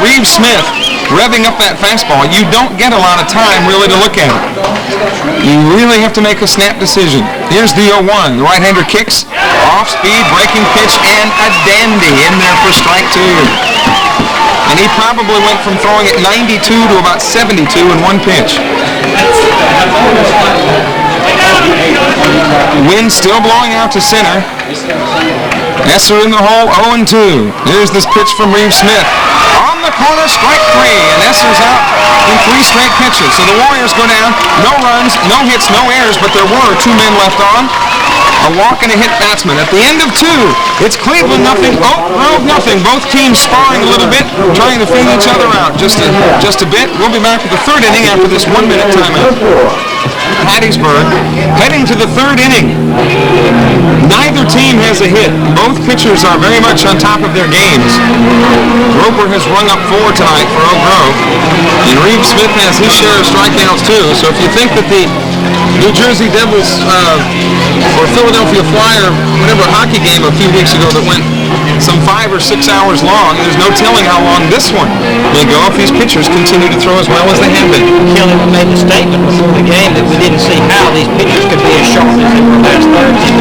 Speaker 1: Reeves Smith revving up that fastball, you don't get a lot of time really to look at it. You really have to make a snap decision. Here's the 0-1. The right-hander kicks, off-speed, breaking pitch, and a dandy in there for strike 2. And he probably went from throwing at 92 to about 72 in one pitch. Wind still blowing out to center. Esser in the hole, 0-2. Here's this pitch from Reeves Smith. On the corner, strike 3, and Esser's out in 3 straight pitches. So the Warriors go down, no runs, no hits, no errors, but there were 2 men left on. A walk and a hit batsman. At the end of 2, it's Cleveland nothing, Oak Grove nothing. Both teams sparring a little bit, trying to feel each other out just a bit. We'll be back with the 3rd inning after this 1-minute timeout. Hattiesburg heading to the 3rd inning. Neither team has a hit. Both pitchers are very much on top of their games. Roper has rung up 4 tonight for Oak Grove, and Reeves Smith has his share of strikeouts too. So if you think that the New Jersey Devils or Philadelphia Flyer, whatever hockey game a few weeks ago that went some 5 or 6 hours long, there's no telling how long this one may go if these pitchers continue to throw as well as they have been.
Speaker 2: Kelly made the statement before the game that we didn't see how these pitchers could be as sharp as they were last Thursday.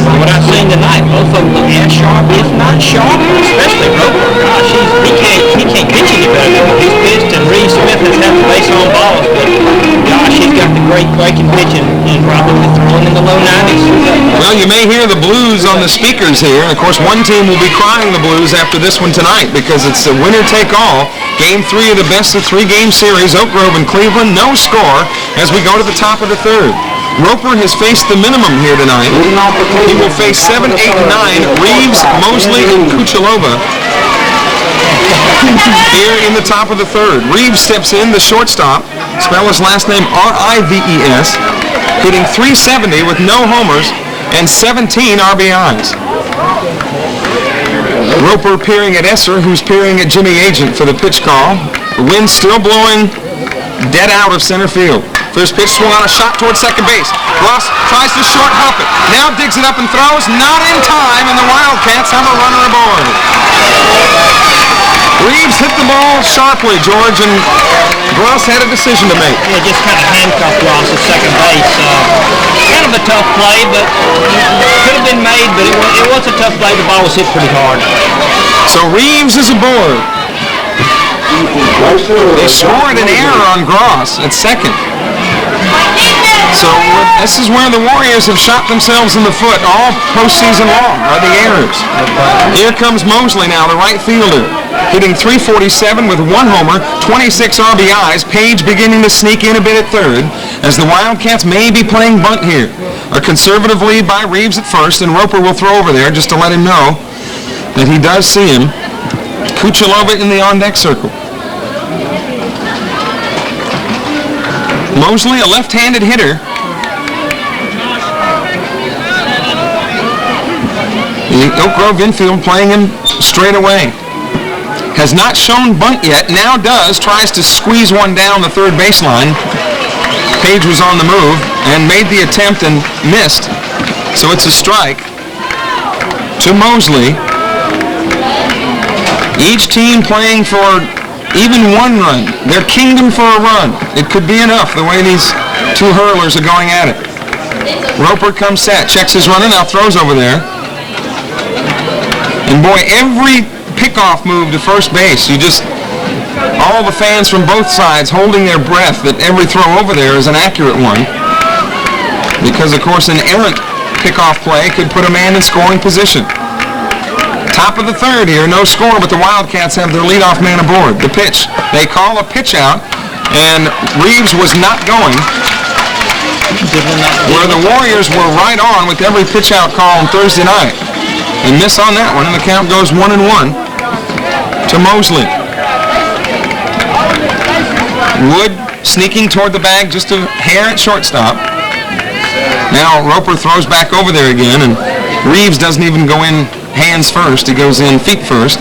Speaker 2: But what I've seen tonight, both of them look as sharp, if not sharper, especially Roper. Gosh, he can't pitch any better than what he's pitched, and Reeves Smith has had the base on balls, but gosh, he's got the great breaking pitching and probably throwing in the low 90s.
Speaker 1: Well, you may hear the blues on the speakers here. Of course, one team will be crying the blues after this one tonight because it's a winner-take-all. Game 3 of the best-of-3 game series, Oak Grove and Cleveland, no score as we go to the top of the 3rd. Roper has faced the minimum here tonight. He will face 7, 8, and 9, Reeves, Mosley, and Kuchelova here in the top of the 3rd. Reeves steps in, the shortstop, spell his last name R-I-V-E-S, hitting .370 with no homers and 17 RBIs. Roper peering at Esser, who's peering at Jimmy Agent for the pitch call. The wind still blowing dead out of center field. First pitch swung on a shot towards second base. Ross tries to short hop it. Now digs it up and throws. Not in time, and the Wildcats have a runner aboard. Reeves hit the ball sharply, George, and Ross had a decision to make.
Speaker 2: Yeah, just kind of handcuffed Ross at second base. Kind of a tough play, but could have been made, but it was a tough play. The ball was hit pretty hard.
Speaker 1: So Reeves is aboard. They scored an error on Gross at second. So this is where the Warriors have shot themselves in the foot all postseason long, are the errors. Here comes Mosley now, the right fielder, hitting .347 with 1 homer, 26 RBIs. Page beginning to sneak in a bit at 3rd as the Wildcats may be playing bunt here. A conservative lead by Reeves at first, and Roper will throw over there just to let him know that he does see him. Kuchelova in the on-deck circle. Mosley, a left-handed hitter. The Oak Grove infield playing him straight away. Has not shown bunt yet, now does, tries to squeeze one down the third baseline. Page was on the move and made the attempt and missed. So it's a strike to Mosley. Each team playing for even one run. Their kingdom for a run. It could be enough the way these two hurlers are going at it. Roper comes set, checks his runner, now throws over there. And boy, every pickoff move to first base, all the fans from both sides holding their breath that every throw over there is an accurate one. Because, of course, an errant pickoff play could put a man in scoring position. Top of the third here, no score, but the Wildcats have their leadoff man aboard. The pitch, they call a pitch out, and Reeves was not going. Where the Warriors were right on with every pitch out call on Thursday night. And miss on that one, and the count goes 1-1 to Mosley. Wood sneaking toward the bag, just a hair at shortstop. Now Roper throws back over there again, and Reeves doesn't even go in hands first. He goes in feet first.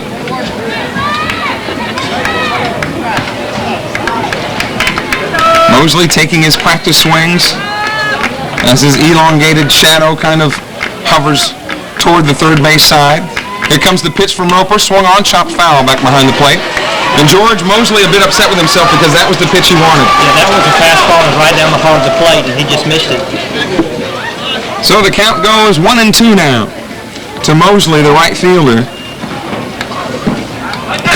Speaker 1: Mosley taking his practice swings as his elongated shadow kind of hovers toward the third base side. Here comes the pitch from Roper, swung on, chopped foul back behind the plate. And George Mosley a bit upset with himself because that was the pitch he wanted.
Speaker 2: Yeah, that was a fastball right down the heart of the plate, and he just missed it.
Speaker 1: So the count goes 1-2 now to Mosley, the right fielder.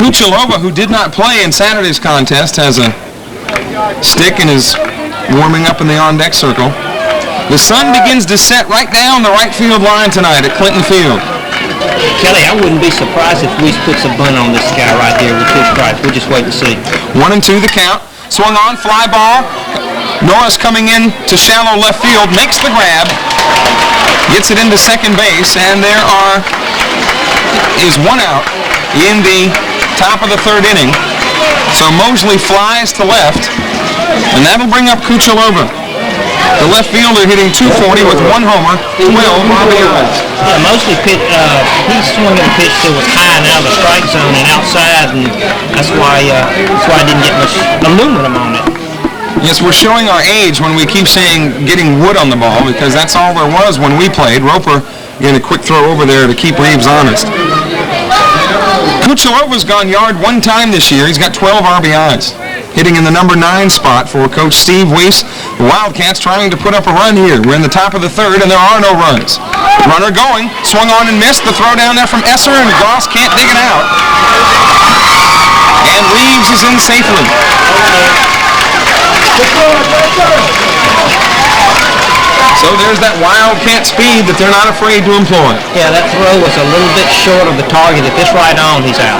Speaker 1: Kuchelova, who did not play in Saturday's contest, has a stick and is warming up in the on-deck circle. The sun begins to set right down the right field line tonight at Clinton Field.
Speaker 2: Kelly, I wouldn't be surprised if Weiss puts a bunt on this guy right here with 2 strikes. We'll just wait to see.
Speaker 1: 1-2 the count. Swung on, fly ball. Norris coming in to shallow left field, makes the grab, gets it into second base, and there is one out in the top of the third inning. So Mosley flies to left, and that'll bring up Kuchelova. The left fielder hitting .240 with 1 homer, 12 RBIs.
Speaker 2: Yeah, Mosley he's swinging a pitch that was high and out of the strike zone and outside, and that's why I didn't get much aluminum on it.
Speaker 1: Yes, we're showing our age when we keep saying getting wood on the ball, because that's all there was when we played. Roper getting a quick throw over there to keep Reeves honest. Kuchelova's gone yard 1 time this year. He's got 12 RBIs. Hitting in the number 9 spot for Coach Steve Weiss. The Wildcats trying to put up a run here. We're in the top of the third, and there are no runs. Runner going, swung on and missed. The throw down there from Esser, and Goss can't dig it out. And Reeves is in safely. So there's that Wildcat speed that they're not afraid to employ.
Speaker 2: Yeah, that throw was a little bit short of the target. If it's right on, he's out.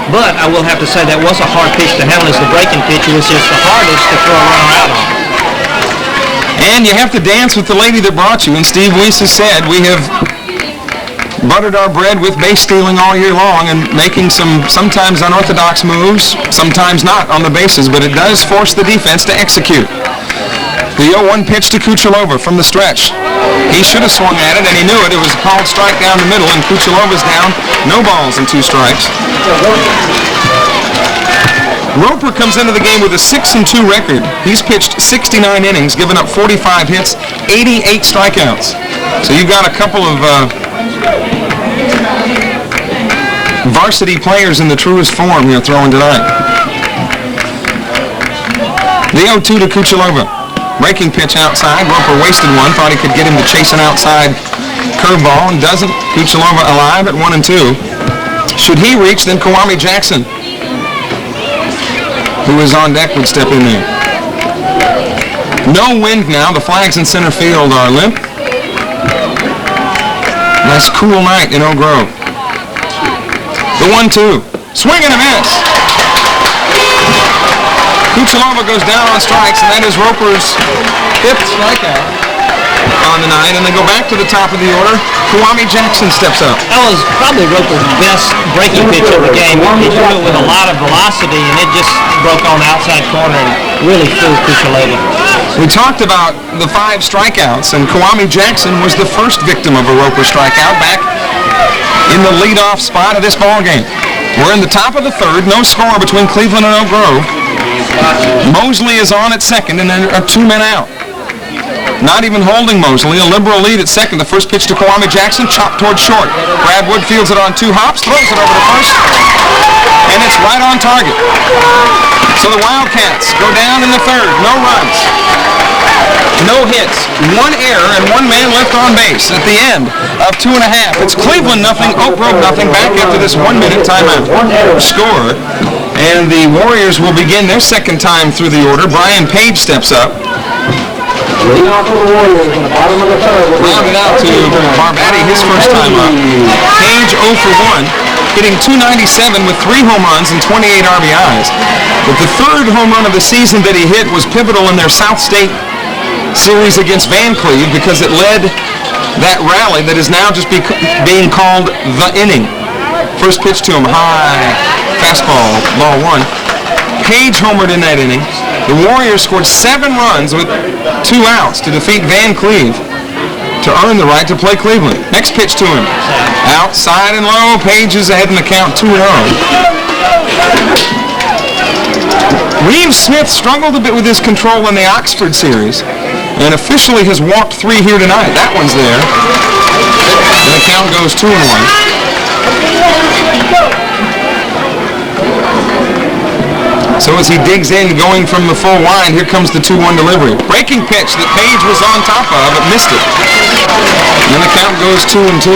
Speaker 2: But I will have to say that was a hard pitch to handle as the breaking pitch. It was just the hardest to throw a runner out on.
Speaker 1: And you have to dance with the lady that brought you. And Steve Weiss has said we have buttered our bread with base stealing all year long and making some sometimes unorthodox moves, sometimes not on the bases, but it does force the defense to execute. The 0-1 pitch to Kuchelova from the stretch. He should have swung at it, and he knew it. It was a called strike down the middle, and Kuchelova's down. No balls and 2 strikes. Roper comes into the game with a 6-2 record. He's pitched 69 innings, given up 45 hits, 88 strikeouts. So you've got a couple of varsity players in the truest form here throwing tonight. The 0-2 to Kuchelova. Breaking pitch outside. Roper wasted one. Thought he could get him to chase an outside curveball and doesn't. Kuchelova alive at 1-2. Should he reach, then Kwame Jackson, who is on deck, would step in there. No wind now. The flags in center field are limp. Nice cool night in Oak Grove. The 1-2. Swing and a miss. Kuchelova goes down on strikes, and that is Roper's 5th strikeout on the night. And they go back to the top of the order. Kwame Jackson steps up.
Speaker 2: That was probably Roper's best breaking pitch of the game. He threw it with a lot of velocity, and it just broke on the outside corner and really fooled Kuchelova.
Speaker 1: We talked about the 5 strikeouts, and Kwame Jackson was the first victim of a Roper strikeout back in the leadoff spot of this ball game. We're in the top of the third, no score between Cleveland and Oak Grove. Mosley is on at second, and there are 2 men out. Not even holding Mosley, a liberal lead at second. The first pitch to Kwame Jackson, chopped toward short. Brad Wood fields it on 2 hops, throws it over to first, and it's right on target. So the Wildcats go down in the third, no runs, no hits, 1 error, and 1 man left on base at the end of 2.5. It's Cleveland nothing, Oak Grove nothing, back after this 1-minute timeout. Score, and the Warriors will begin their second time through the order. Brian Page steps up.
Speaker 3: Leading off for the Warriors in the bottom of the third.
Speaker 1: Rounded out to Barbati, his first time up. Page 0 for 1, hitting .297 with 3 home runs and 28 RBIs. But the third home run of the season that he hit was pivotal in their South State series against Van Cleve because it led that rally that is now just being called the inning. First pitch to him, high fastball, ball 1. Page homered in that inning. The Warriors scored 7 runs with 2 outs to defeat Van Cleve to earn the right to play Cleveland. Next pitch to him. Outside and low. Page is ahead in the count 2-0. Reeves Smith struggled a bit with his control in the Oxford series and officially has walked 3 here tonight. That one's there. And the count goes 2-1. So as he digs in, going from the full wind, here comes the 2-1 delivery. Breaking pitch that Page was on top of, but missed it. And then the count goes 2-2.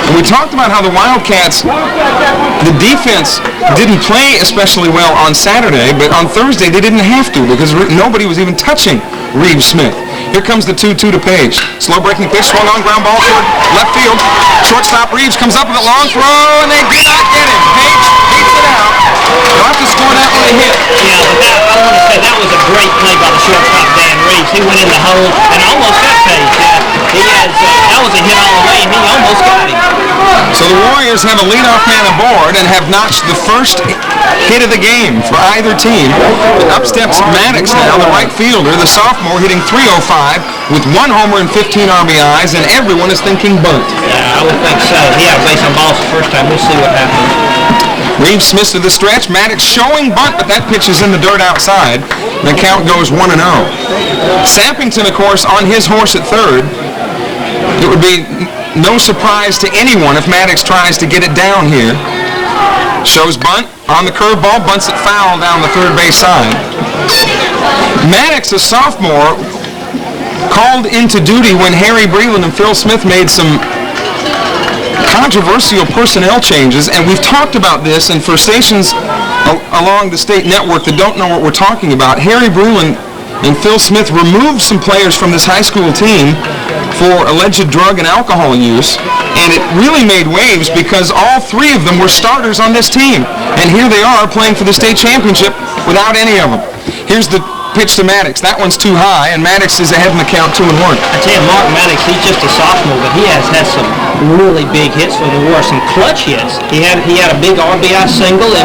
Speaker 1: And we talked about how the Wildcats, the defense didn't play especially well on Saturday, but on Thursday they didn't have to because nobody was even touching Reeves Smith. Here comes the 2-2 to Page. Slow breaking pitch, swung on, ground ball toward left field. Shortstop Reeves comes up with a long throw, and they do not get him. Page beats it out. They'll have to score that one a hit.
Speaker 2: Yeah, but I want to say that was a great play by the shortstop, Dan Reeves. He went in the hole and almost got Page. That was a hit all the way, and he almost got him.
Speaker 1: So the Warriors have a leadoff man aboard and have notched the first hit of the game for either team. Up steps Maddox now, the right fielder, the sophomore, hitting .305 with 1 homer and 15 RBIs, and everyone is thinking bunt.
Speaker 2: Yeah, I would think so. He had a base on balls the first time. We'll see what happens.
Speaker 1: Reeves Smith to the stretch. Maddox showing bunt, but that pitch is in the dirt outside. The count goes 1-0. Sappington, of course, on his horse at third. It would be no surprise to anyone if Maddox tries to get it down here. Shows bunt on the curveball, bunts it foul down the third base side. Maddox, a sophomore, called into duty when Harry Breland and Phil Smith made some controversial personnel changes, and we've talked about this, and for stations along the state network that don't know what we're talking about, Harry Breland and Phil Smith removed some players from this high school team for alleged drug and alcohol use, and it really made waves because all 3 of them were starters on this team, and here they are playing for the state championship without any of them. Here's the pitch to Maddox. That one's too high, and Maddox is ahead in the count 2-1.
Speaker 2: I tell you, Mark Maddox, he's just a sophomore, but he has had some really big hits for the Warriors, some clutch hits. He had a big RBI single in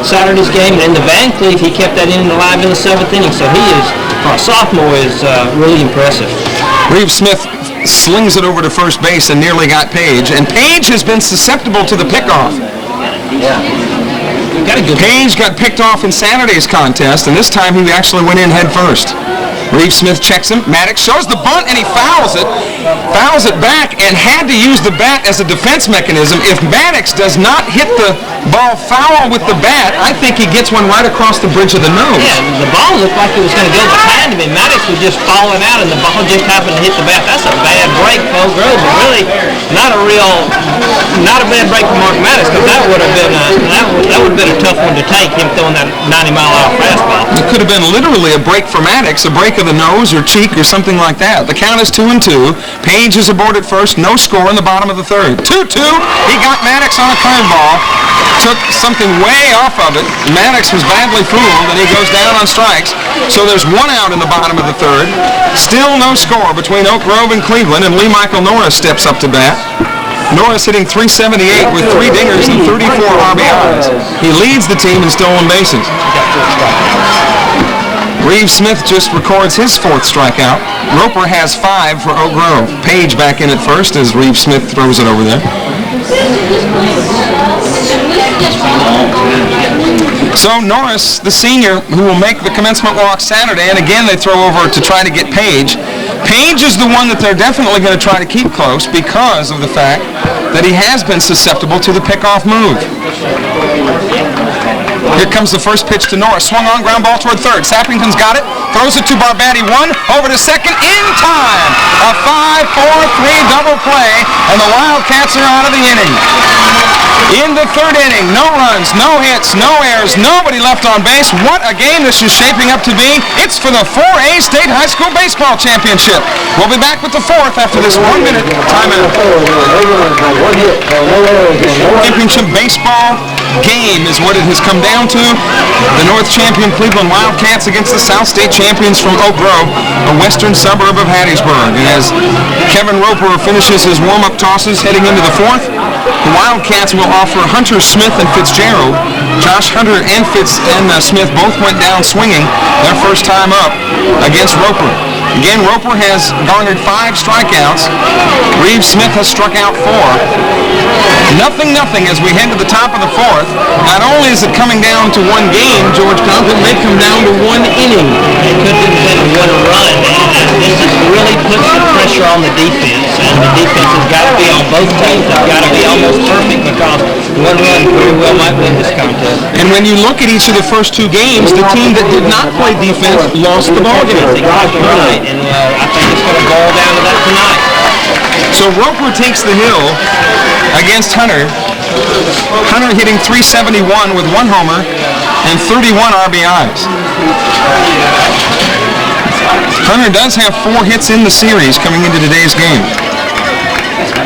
Speaker 2: Saturday's game, and in the Van Cleve, he kept that in alive in the 7th inning. So he is, for a sophomore, is really impressive.
Speaker 1: Reeves Smith slings it over to first base and nearly got Page, and Page has been susceptible to the pickoff. Page got picked off in Saturday's contest, and this time he actually went in head first. Reeves Smith checks him. Maddox shows the bunt, and he fouls it back, and had to use the bat as a defense mechanism. If Maddox does not hit the ball foul with the bat, I think he gets one right across the bridge of the nose.
Speaker 2: Yeah, the ball looked like it was going to go behind him, and Maddox was just falling out, and the ball just happened to hit the bat. That's a bad break for Oak Grove, but really not a bad break for Mark Maddox, because that would have been a tough one to take, him throwing that 90-mile-an-hour fastball.
Speaker 1: It could have been literally a break for Maddox, a break of the nose or cheek or something like that. The count is 2-2. Page is aboard at first. No score in the bottom of the third. 2-2. He got Maddox on a curveball. Took something way off of it. Maddox was badly fooled, and he goes down on strikes. So there's 1 out in the bottom of the third. Still no score between Oak Grove and Cleveland, and Lee Michael Norris steps up to bat. Norris hitting .378 with 3 dingers and 34 RBIs. He leads the team in stolen bases. Reeves Smith just records his 4th strikeout. Roper has 5 for Oak Grove. Page back in at first as Reeves Smith throws it over there. So Norris, the senior, who will make the commencement walk Saturday, and again they throw over to try to get Page. Page is the one that they're definitely going to try to keep close because of the fact that he has been susceptible to the pick-off move. Here comes the first pitch to Norris. Swung on, ground ball toward third. Sappington's got it. Throws it to Barbatti. One over to second in time. A 5-4-3 double play, and the Wildcats are out of the inning. In the third inning, no runs, no hits, no errors, nobody left on base. What a game this is shaping up to be. It's for the 4A State High School Baseball Championship. We'll be back with the fourth after this 1 minute timeout. Championship baseball game is what it has come down to. The North champion Cleveland Wildcats against the South State champions from Oak Grove, a western suburb of Hattiesburg. And as Kevin Roper finishes his warm-up tosses heading into the fourth, the Wildcats will offer Hunter, Smith, and Fitzgerald. Josh Hunter and Smith both went down swinging their first time up against Roper. Again, Roper has garnered 5 strikeouts. Reeves Smith has struck out 4. Nothing as we head to the top of the fourth. Not only is it coming down to one game, George Conklin, may come down to 1 inning.
Speaker 2: It could have been 1 run. This is really puts the pressure on the defense, and the defense has got to be on both teams. They've got to be almost perfect because 1 run very well might win this contest.
Speaker 1: And when you look at each of the first 2 games, the team that did not play defense lost the ball game.
Speaker 2: Right, and I think it's going to boil down to that tonight.
Speaker 1: So Roper takes the hill against Hunter. Hunter hitting .371 with 1 homer and 31 RBIs. Hunter does have 4 hits in the series coming into today's game.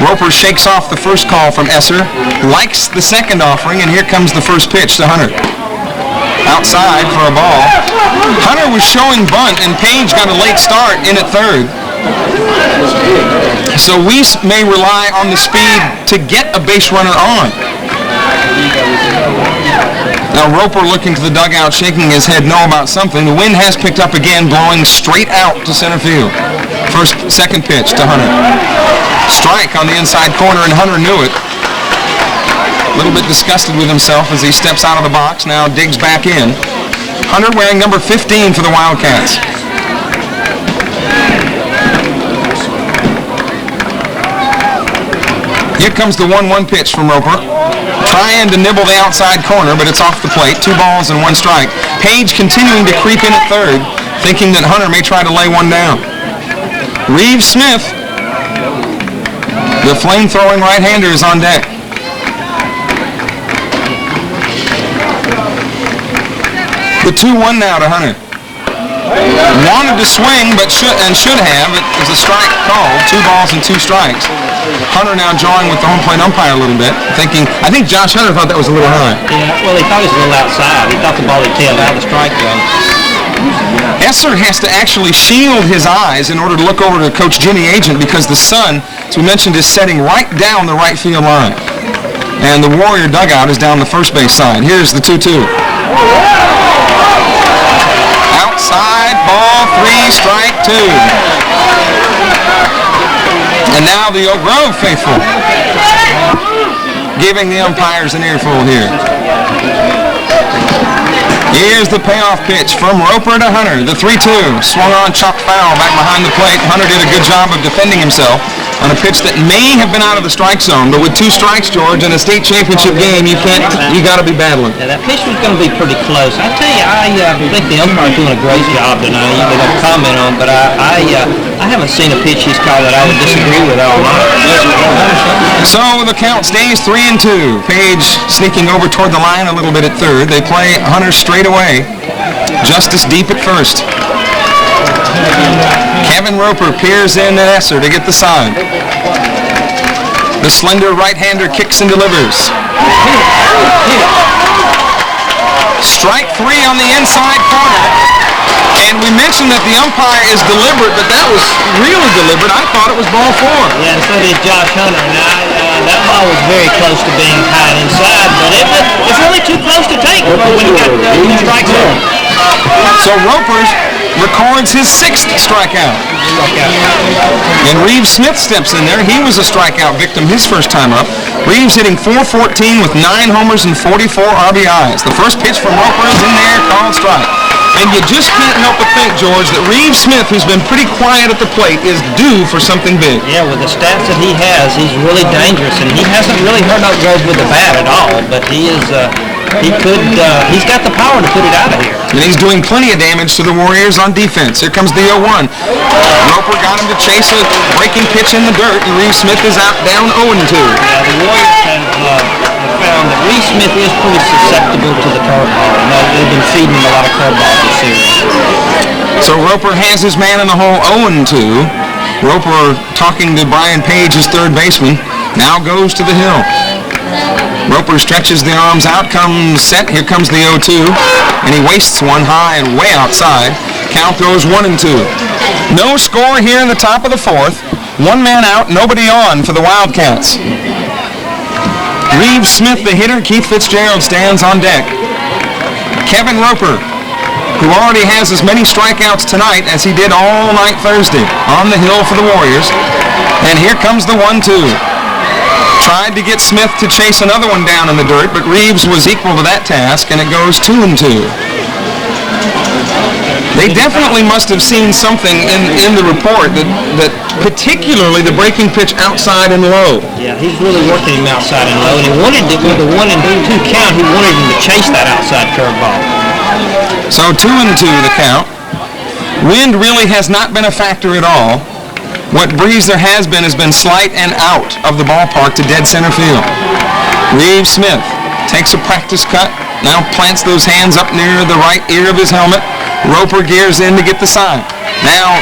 Speaker 1: Roper shakes off the first call from Esser, likes the second offering, and here comes the first pitch to Hunter. Outside for a ball. Hunter was showing bunt, and Page got a late start in at third. So we may rely on the speed to get a base runner on. Now Roper looking to the dugout, shaking his head no about something. The wind has picked up again, blowing straight out to center field. Second pitch to Hunter. Strike on the inside corner, and Hunter knew it. A little bit disgusted with himself as he steps out of the box, now digs back in. Hunter wearing number 15 for the Wildcats. Here comes the 1-1 pitch from Roper. Trying to nibble the outside corner, but it's off the plate. 2 balls and 1 strike. Page continuing to creep in at third, thinking that Hunter may try to lay one down. Reeves Smith, the flame-throwing right-hander, is on deck. The 2-1 now to Hunter. Wanted to swing, but should have. It was a strike called. 2 balls and 2 strikes. Hunter now jawing with the home plate umpire a little bit, thinking, I think Josh Hunter thought that was a little high.
Speaker 2: Yeah, well, he thought he was a little outside. He thought the ball had tailed out of the strike zone.
Speaker 1: Esser has to actually shield his eyes in order to look over to Coach Jimmy Agent because the sun, as we mentioned, is setting right down the right field line. And the Warrior dugout is down the first base side. Here's the 2-2. Outside, ball 3, strike 2. And now the Oak Grove faithful giving the umpires an earful here. Here's the payoff pitch from Roper to Hunter. The 3-2. Swung on, chopped foul back behind the plate. Hunter did a good job of defending himself on a pitch that may have been out of the strike zone, but with 2 strikes, George, in a state championship game, you got to be battling.
Speaker 2: Yeah, that pitch was going to be pretty close. I tell you, I think the umpire's doing a great job tonight. You can comment on, but I haven't seen a pitch he's called that I would disagree with all night.
Speaker 1: So the count stays 3-2. Page sneaking over toward the line a little bit at third. They play Hunter straight away. Justice deep at first. Kevin Roper peers in at Esser to get the side. The slender right-hander kicks and delivers. Strike 3 on the inside corner. And we mentioned that the umpire is deliberate, but that was really deliberate. I thought it was ball 4.
Speaker 2: Yeah, and so did Josh Hunter. Now, that ball was very close to being tied inside, but it's really too close to take when you got 2 strikes on.
Speaker 1: So Roper records his 6th strikeout. And Reeves Smith steps in there. He was a strikeout victim his first time up. Reeves hitting .414 with 9 homers and 44 RBIs. The first pitch from Roper is in there, called strike. And you just can't help but think, George, that Reeves Smith, who's been pretty quiet at the plate, is due for something big.
Speaker 2: Yeah, with the stats that he has, he's really dangerous, and he hasn't really hurt no girls with the bat at all. But he is, he's got the power to put it out of here.
Speaker 1: And he's doing plenty of damage to the Warriors on defense. Here comes the 0-1. Roper got him to chase a breaking pitch in the dirt, and Reeves Smith is out down 0-2.
Speaker 2: Yeah, the Warriors have found that Reeves Smith is pretty susceptible to the curveball. They've been feeding him a lot of curveballs this series.
Speaker 1: So Roper has his man in the hole 0-2. Roper talking to Brian Page, his third baseman, now goes to the hill. Roper stretches the arms out, comes set, here comes the 0-2, and he wastes one high and way outside. Count goes 1-2. No score here in the top of the fourth. One man out, nobody on for the Wildcats. Reeves Smith, the hitter. Keith Fitzgerald stands on deck. Kevin Roper, who already has as many strikeouts tonight as he did all night Thursday, on the hill for the Warriors. And here comes the 1-2. Tried to get Smith to chase another one down in the dirt, but Reeves was equal to that task, and it goes 2-2. They definitely must have seen something in the report that particularly the breaking pitch outside and low.
Speaker 2: Yeah, he's really working him outside and low, and he wanted to, with the 1-2 count, he wanted him to chase that outside curveball.
Speaker 1: So 2-2 the count. Wind really has not been a factor at all. What breeze there has been slight and out of the ballpark to dead center field. Reeves Smith takes a practice cut, now plants those hands up near the right ear of his helmet. Roper gears in to get the sign. Now,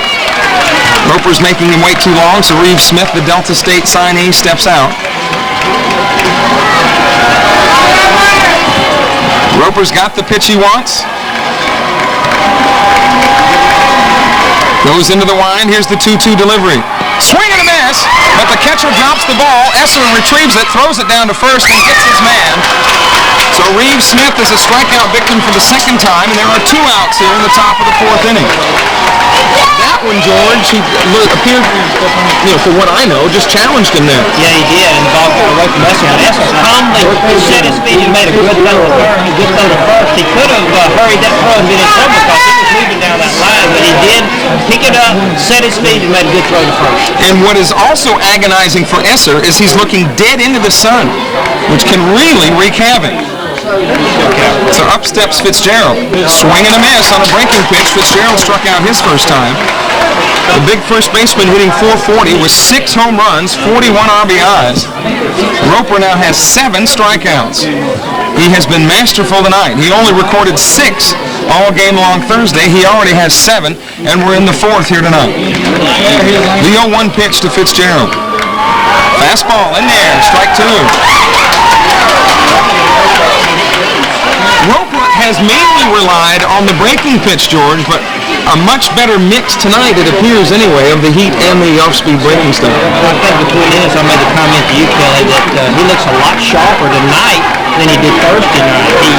Speaker 1: Roper's making him wait too long, so Reeves Smith, the Delta State signee, steps out. Roper's got the pitch he wants. Goes into the wind. Here's the 2-2 delivery. Swing and a miss, but the catcher drops the ball. Esser retrieves it, throws it down to first, and gets his man. So Reeves Smith is a strikeout victim for the second time, and there are 2 outs here in the top of the fourth inning. That one, George, he appeared, for what I know, just challenged him there.
Speaker 2: Yeah, he did, and the ball got away from Esser. But Esser calmly set his feet and made a good throw to first. He could have hurried that throw and been in trouble because he was moving down that line, but he did pick it up, set his feet, and made a good throw to first.
Speaker 1: And what is also agonizing for Esser is he's looking dead into the sun, which can really wreak havoc. So up steps Fitzgerald. Swing and a miss on a breaking pitch. Fitzgerald struck out his first time. The big first baseman hitting .440 with 6 home runs, 41 RBIs. Roper now has 7 strikeouts. He has been masterful tonight. He only recorded 6 all game long Thursday. He already has 7, and we're in the fourth here tonight. The 0-1 pitch to Fitzgerald. Fastball in there, strike 2. Roper has mainly relied on the breaking pitch, George, but a much better mix tonight, it appears anyway, of the heat and the off-speed breaking stuff.
Speaker 2: I think between this, I made the comment to you, Kelly, that he looks a lot sharper tonight than he did Thursday night. He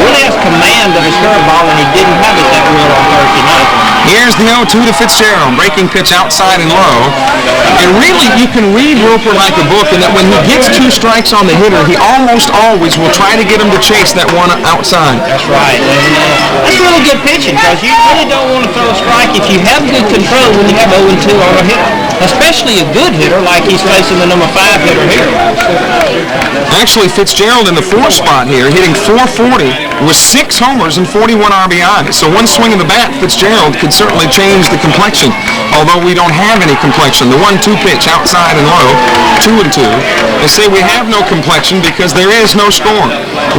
Speaker 2: really has command of his curveball, and he didn't have it that well on Thursday night.
Speaker 1: Here's the 0-2 to Fitzgerald, breaking pitch outside and low. And really, you can read Roper like a book in that when he gets 2 strikes on the hitter, he almost always will try to get him to chase that one outside.
Speaker 2: That's right. And, that's really good pitching because you really don't want to throw a strike if you have good control when you have 0-2 on a hitter, especially a good hitter like he's facing the number 5 hitter here.
Speaker 1: Actually, Fitzgerald in the 4th spot here, hitting .440 with 6 homers and 41 RBIs. So one swing of the bat, Fitzgerald could certainly change the complexion, although we don't have any complexion. The 1-2 pitch outside and low, 2-2. They say we have no complexion because there is no score.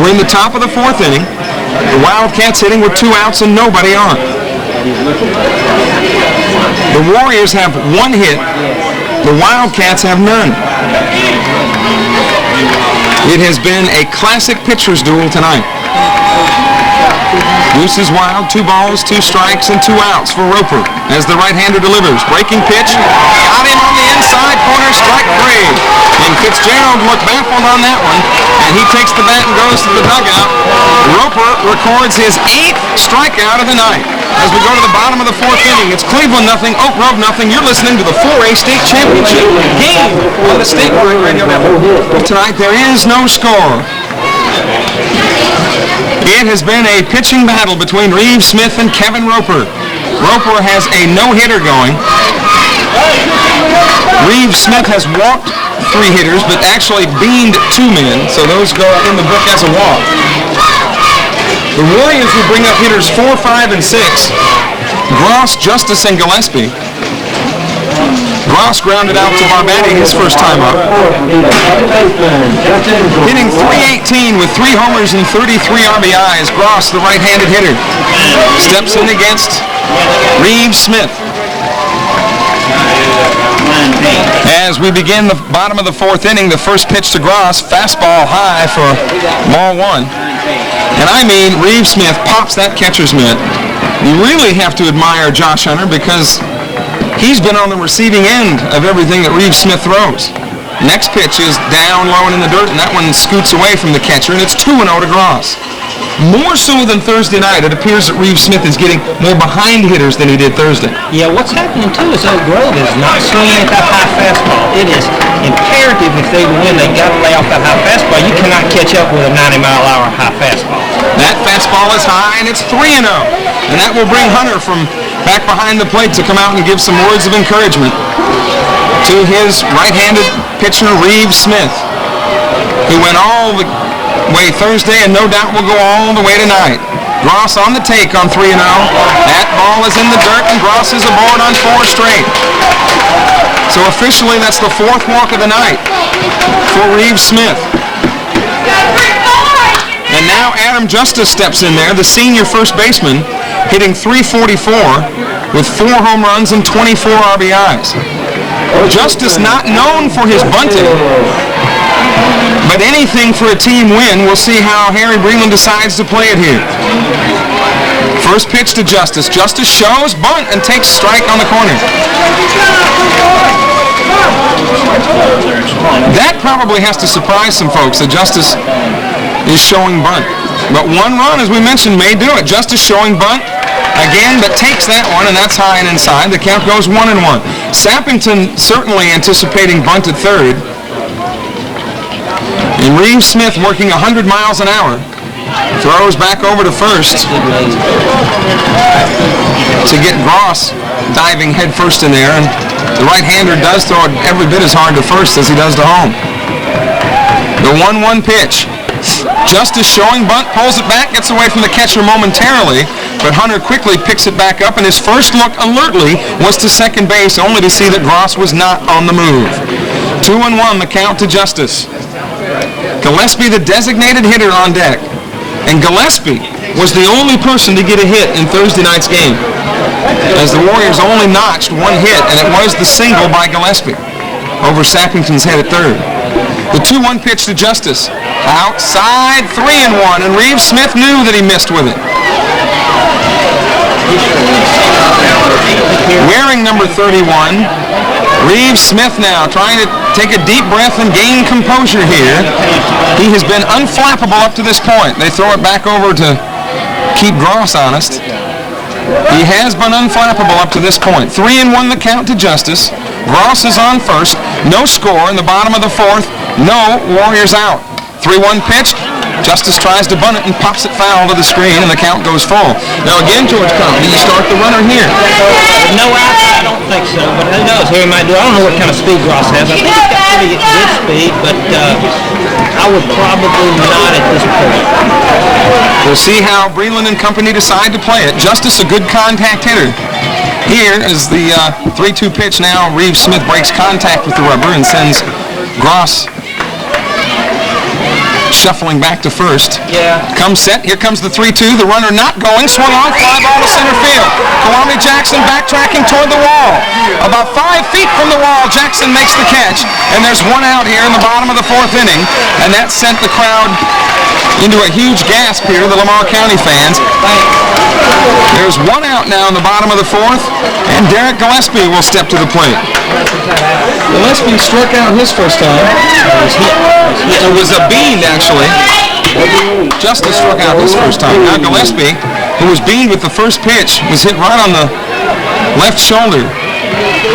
Speaker 1: We're in the top of the 4th inning. The Wildcats hitting with 2 outs and nobody on. The Warriors have 1 hit. The Wildcats have none. It has been a classic pitcher's duel tonight. Deuces Wild, 2 balls, 2 strikes, and 2 outs for Roper as the right-hander delivers. Breaking pitch, got him on the inside corner, strike 3. And Fitzgerald looked baffled on that one, and he takes the bat and goes to the dugout. Roper records his 8th strikeout of the night. as we go to the bottom of the fourth inning. It's Cleveland nothing, Oak Grove nothing. You're listening to the 4A State Championship game on the Statewide Radio Network. Tonight there is no score. It has been a pitching battle between Reeves Smith and Kevin Roper. Roper has a no-hitter going. Reeves Smith has walked 3 hitters, but actually beamed 2 men, so those go in the book as a walk. The Warriors will bring up hitters 4, 5, and 6. Gross, Justice, and Gillespie. Gross grounded out to Barbati his first time up. Hitting .318 with 3 homers and 33 RBIs. Gross, the right-handed hitter, steps in against Reeves Smith. As we begin the bottom of the fourth inning, the first pitch to Gross, fastball high for ball 1. And I mean, Reeves Smith pops that catcher's mitt. You really have to admire Josh Hunter because he's been on the receiving end of everything that Reeves Smith throws. Next pitch is down low and in the dirt, and that one scoots away from the catcher, and it's 2-0 to Gross. More so than Thursday night, it appears that Reeves Smith is getting more behind hitters than he did Thursday.
Speaker 2: Yeah, what's happening too is Oak Grove is not swinging at that high fastball. It is imperative if they win, they got to lay off that high fastball. You cannot catch up with a 90-mile-an-hour high fastball.
Speaker 1: That fastball is high, and it's 3-0. And that will bring Hunter from back behind the plate to come out and give some words of encouragement to his right-handed pitcher, Reeves Smith, who went all the way Thursday and no doubt will go all the way tonight. Gross on the take on 3-0. That ball is in the dirt, and Gross is aboard on 4 straight. So officially, that's the 4th walk of the night for Reeves Smith. And now Adam Justice steps in there, the senior first baseman, hitting .344 with 4 home runs and 24 RBIs. Justice not known for his bunting, but anything for a team win. We'll see how Harry Breland decides to play it here. First pitch to Justice. Justice shows bunt and takes strike on the corner. That probably has to surprise some folks that Justice is showing bunt. But 1 run, as we mentioned, may do it. Justice showing bunt again, but takes that one, and that's high and inside. The count goes 1-1. Sappington certainly anticipating bunt at third. And Reeves Smith working 100 miles an hour. Throws back over to first to get Gross diving head first in there. And the right-hander does throw it every bit as hard to first as he does to home. The 1-1 pitch. Justice showing bunt, pulls it back, gets away from the catcher momentarily, but Hunter quickly picks it back up, and his first look alertly was to second base, only to see that Gross was not on the move. 2-1, the count to Justice. Gillespie, the designated hitter, on deck. And Gillespie was the only person to get a hit in Thursday night's game, as the Warriors only notched 1 hit, and it was the single by Gillespie over Sappington's head at third. The 2-1 pitch to Justice. Outside, 3-1, and Reeves Smith knew that he missed with it. Wearing number 31, Reeves Smith now trying to take a deep breath and gain composure here. He has been unflappable up to this point. They throw it back over to keep Gross honest. He has been unflappable up to this point. 3-1 the count to Justice. Gross is on first. No score in the bottom of the 4th. No Warriors out. 3-1 pitch. Justice tries to bunt it and pops it foul to the screen, and the count goes full. Now again, George Conley, you start the runner here.
Speaker 2: No outs, I don't think so, but who knows? He might do. I don't know what kind of speed Gross has. I think he's got pretty good speed, but I would probably not at this point.
Speaker 1: We'll see how Breland and company decide to play it. Justice, a good contact hitter. Here is the 3-2 pitch now. Reeves Smith breaks contact with the rubber and sends Gross shuffling back to first.
Speaker 2: Yeah.
Speaker 1: Comes set. Here comes the 3-2. The runner not going. Swung on. Fly ball to center field. Kwame Jackson backtracking toward the wall. About 5 feet from the wall, Jackson makes the catch. And there's 1 out here in the bottom of the 4th inning. And that sent the crowd into a huge gasp here, the Lamar County fans. There's 1 out now in the bottom of the 4th. And Derek Gillespie will step to the plate. Gillespie struck out his first time. It was a bean, actually. Justice struck out his first time. Now Gillespie who was beamed with the first pitch, was hit right on the left shoulder.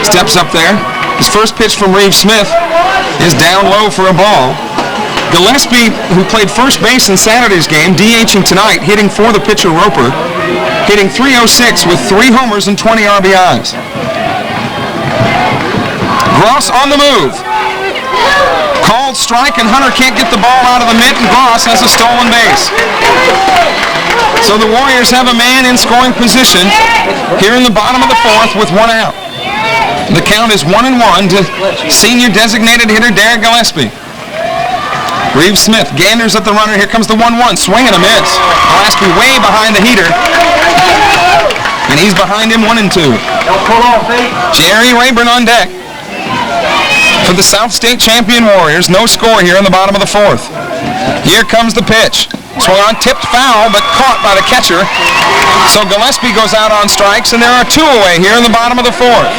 Speaker 1: Steps up there. His first pitch from Reeve Smith is down low for a ball. Gillespie, who played first base in Saturday's game, DHing tonight, hitting for the pitcher Roper, hitting .306 with 3 homers and 20 RBIs. Gross on the move. Called strike, and Hunter can't get the ball out of the mitt, and Gross has a stolen base. So the Warriors have a man in scoring position here in the bottom of the 4th with 1 out. The count is 1-1 to senior designated hitter Derek Gillespie. Reeve Smith ganders at the runner. Here comes the 1-1. Swing and a miss. Gillespie way behind the heater. And he's behind him 1-2. Jerry Rayburn on deck. For the South State champion Warriors, no score here in the bottom of the 4th. Here comes the pitch. Swung on, tipped foul, but caught by the catcher. So Gillespie goes out on strikes, and there are 2 away here in the bottom of the 4th.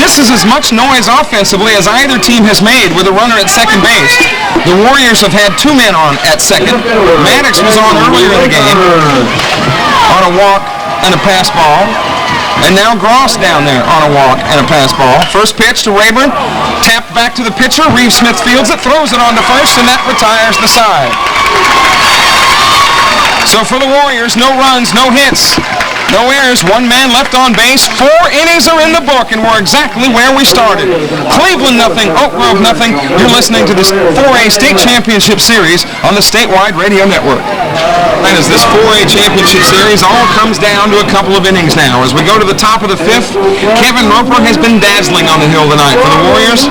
Speaker 1: This is as much noise offensively as either team has made with a runner at second base. The Warriors have had 2 men on at second. Maddox was on earlier in the game on a walk and a pass ball. And now Gross down there on a walk and a pass ball. First pitch to Rayburn, tapped back to the pitcher. Reeve Smith fields it, throws it on to first, and that retires the side. So for the Warriors, no runs, no hits, no errors, 1 man left on base. 4 innings are in the book, and we're exactly where we started. Cleveland nothing, Oak Grove nothing. You're listening to this 4A State Championship Series on the statewide radio network. And as this 4A Championship Series all comes down to a couple of innings now. As we go to the top of the 5th, Kevin Roper has been dazzling on the hill tonight for the Warriors,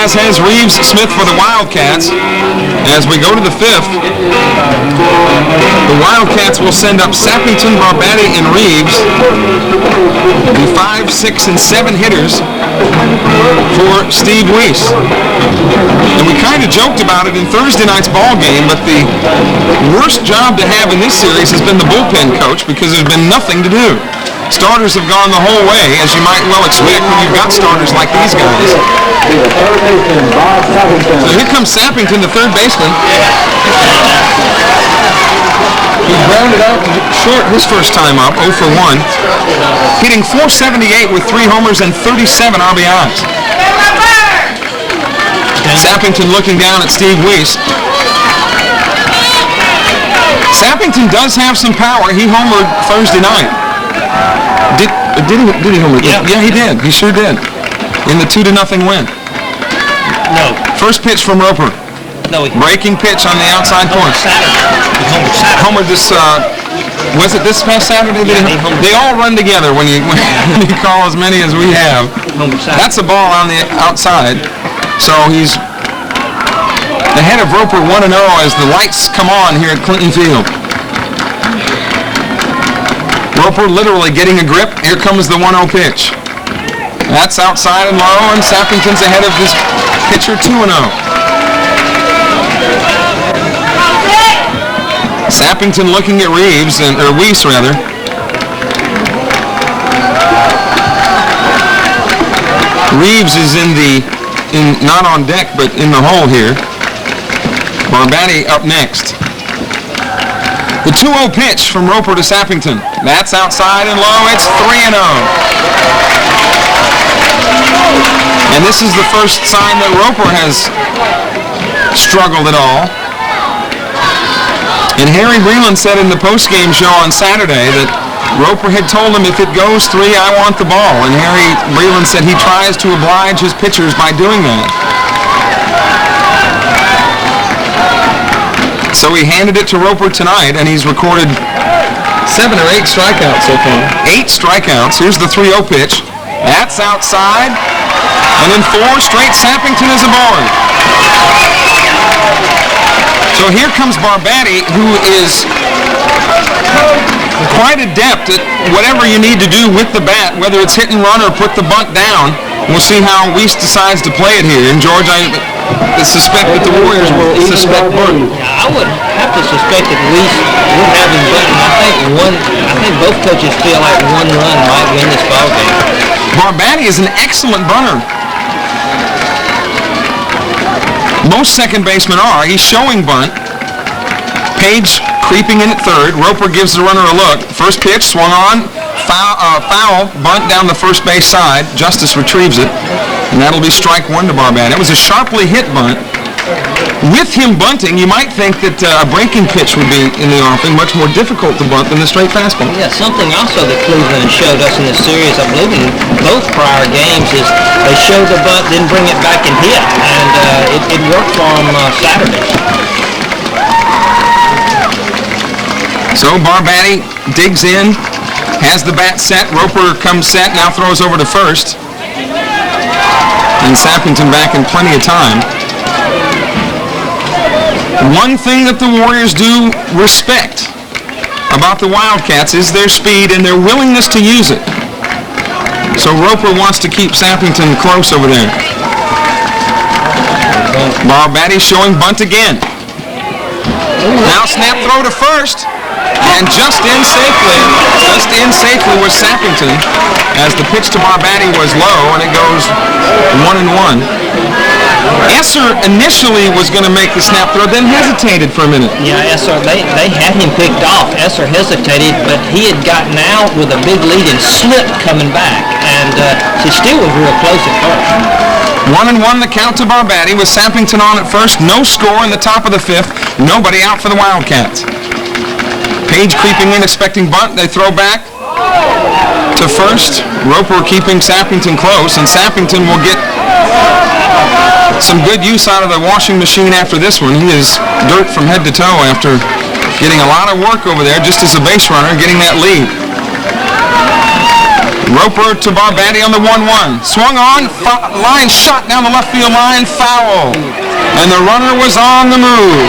Speaker 1: as has Reeve Smith for the Wildcats. As we go to the 5th, the Wildcats will send up Sappington, Barbati, and Reeves, the 5, 6, and 7 hitters for Steve Weiss. And we kind of joked about it in Thursday night's ball game, but the worst job to have in this series has been the bullpen coach, because there's been nothing to do. Starters have gone the whole way, as you might well expect when you've got starters like these guys. So here comes Sappington, the third baseman. He grounded out short his first time up, 0 for 1, hitting .478 with 3 homers and 37 RBIs. Sappington looking down at Steve Weiss. Sappington does have some power. He homered Thursday night. Did he homer? Yeah, he did. He sure did. In the 2-0 win.
Speaker 2: No.
Speaker 1: First pitch from Roper.
Speaker 2: No.
Speaker 1: Breaking pitch on the outside corner. Homered this, was it this past Saturday? They all run together when you call as many as we have. That's a ball on the outside. So he's ahead of Roper 1-0 as the lights come on here at Clinton Field. Roper literally getting a grip. Here comes the 1-0 pitch. That's outside and low, and Sappington's ahead of his pitcher 2-0. Sappington looking at Reeves, or Weiss rather. Reeves is not on deck, but in the hole here. Barbati up next. The 2-0 pitch from Roper to Sappington. That's outside and low. It's 3-0. And this is the first sign that Roper has struggled at all. And Harry Breland said in the post-game show on Saturday that Roper had told him, if it goes 3, I want the ball. And Harry Breland said he tries to oblige his pitchers by doing that. So he handed it to Roper tonight, and he's recorded 7 or 8 strikeouts so far. 8 strikeouts. Here's the 3-0 pitch. That's outside. And in 4 straight, Sappington is aboard. So here comes Barbati, who is quite adept at whatever you need to do with the bat, whether it's hit and run or put the bunt down. We'll see how Weiss decides to play it here. And George, I suspect that the Warriors will suspect bunt.
Speaker 2: I would have to suspect at least we're having bunting. I think both coaches feel like 1 run might win this ball game.
Speaker 1: Barbati is an excellent bunter. Most second basemen are. He's showing bunt. Page creeping in at third. Roper gives the runner a look. First pitch swung on. Foul. Bunt down the first base side. Justice retrieves it. And that'll be strike one to Barbati. It was a sharply hit bunt. With him bunting, you might think that a breaking pitch would be in the offing, much more difficult to bunt than the straight fastball.
Speaker 2: Yeah, something also that Cleveland showed us in this series, I believe in both prior games, is they showed the bunt, then bring it back and hit, and it worked for them Saturday.
Speaker 1: So Barbati digs in, has the bat set. Roper comes set, now throws over to first. And Sappington back in plenty of time. One thing that the Warriors do respect about the Wildcats is their speed and their willingness to use it. So Roper wants to keep Sappington close over there. Barbati showing bunt again. Now snap throw to first. And just in safely was Sappington as the pitch to Barbati was low and it goes 1-1. Esser initially was going to make the snap throw, then hesitated for a minute.
Speaker 2: Yeah, Esser, they had him picked off. Esser hesitated, but he had gotten out with a big lead and slipped coming back, and he still was real close at first.
Speaker 1: 1-1 the count to Barbati with Sappington on at first. No score in the top of the fifth. Nobody out for the Wildcats. Page creeping in, expecting bunt. They throw back to first. Roper keeping Sappington close, and Sappington will get some good use out of the washing machine after this one. He is dirt from head to toe after getting a lot of work over there just as a base runner, getting that lead. Roper to Barbati on the 1-1. Swung on, line shot down the left field line, foul. And the runner was on the move.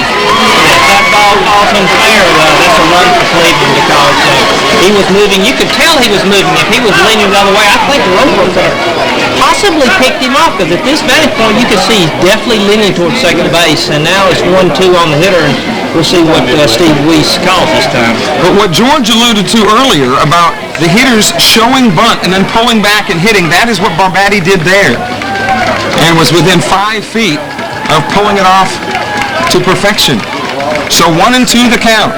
Speaker 2: That ball falls unfair. That's a run for Cleveland because he was moving. You could tell he was moving. If he was leaning the other way, I think Roper could have possibly picked him off because at this vantage point you could see he's definitely leaning towards second base. And now it's 1-2 on the hitter, and we'll see what Steve Weiss calls this time.
Speaker 1: But what George alluded to earlier about the hitters showing bunt and then pulling back and hitting, that is what Barbati did there. And was within 5 feet of pulling it off to perfection. So 1-2 the count.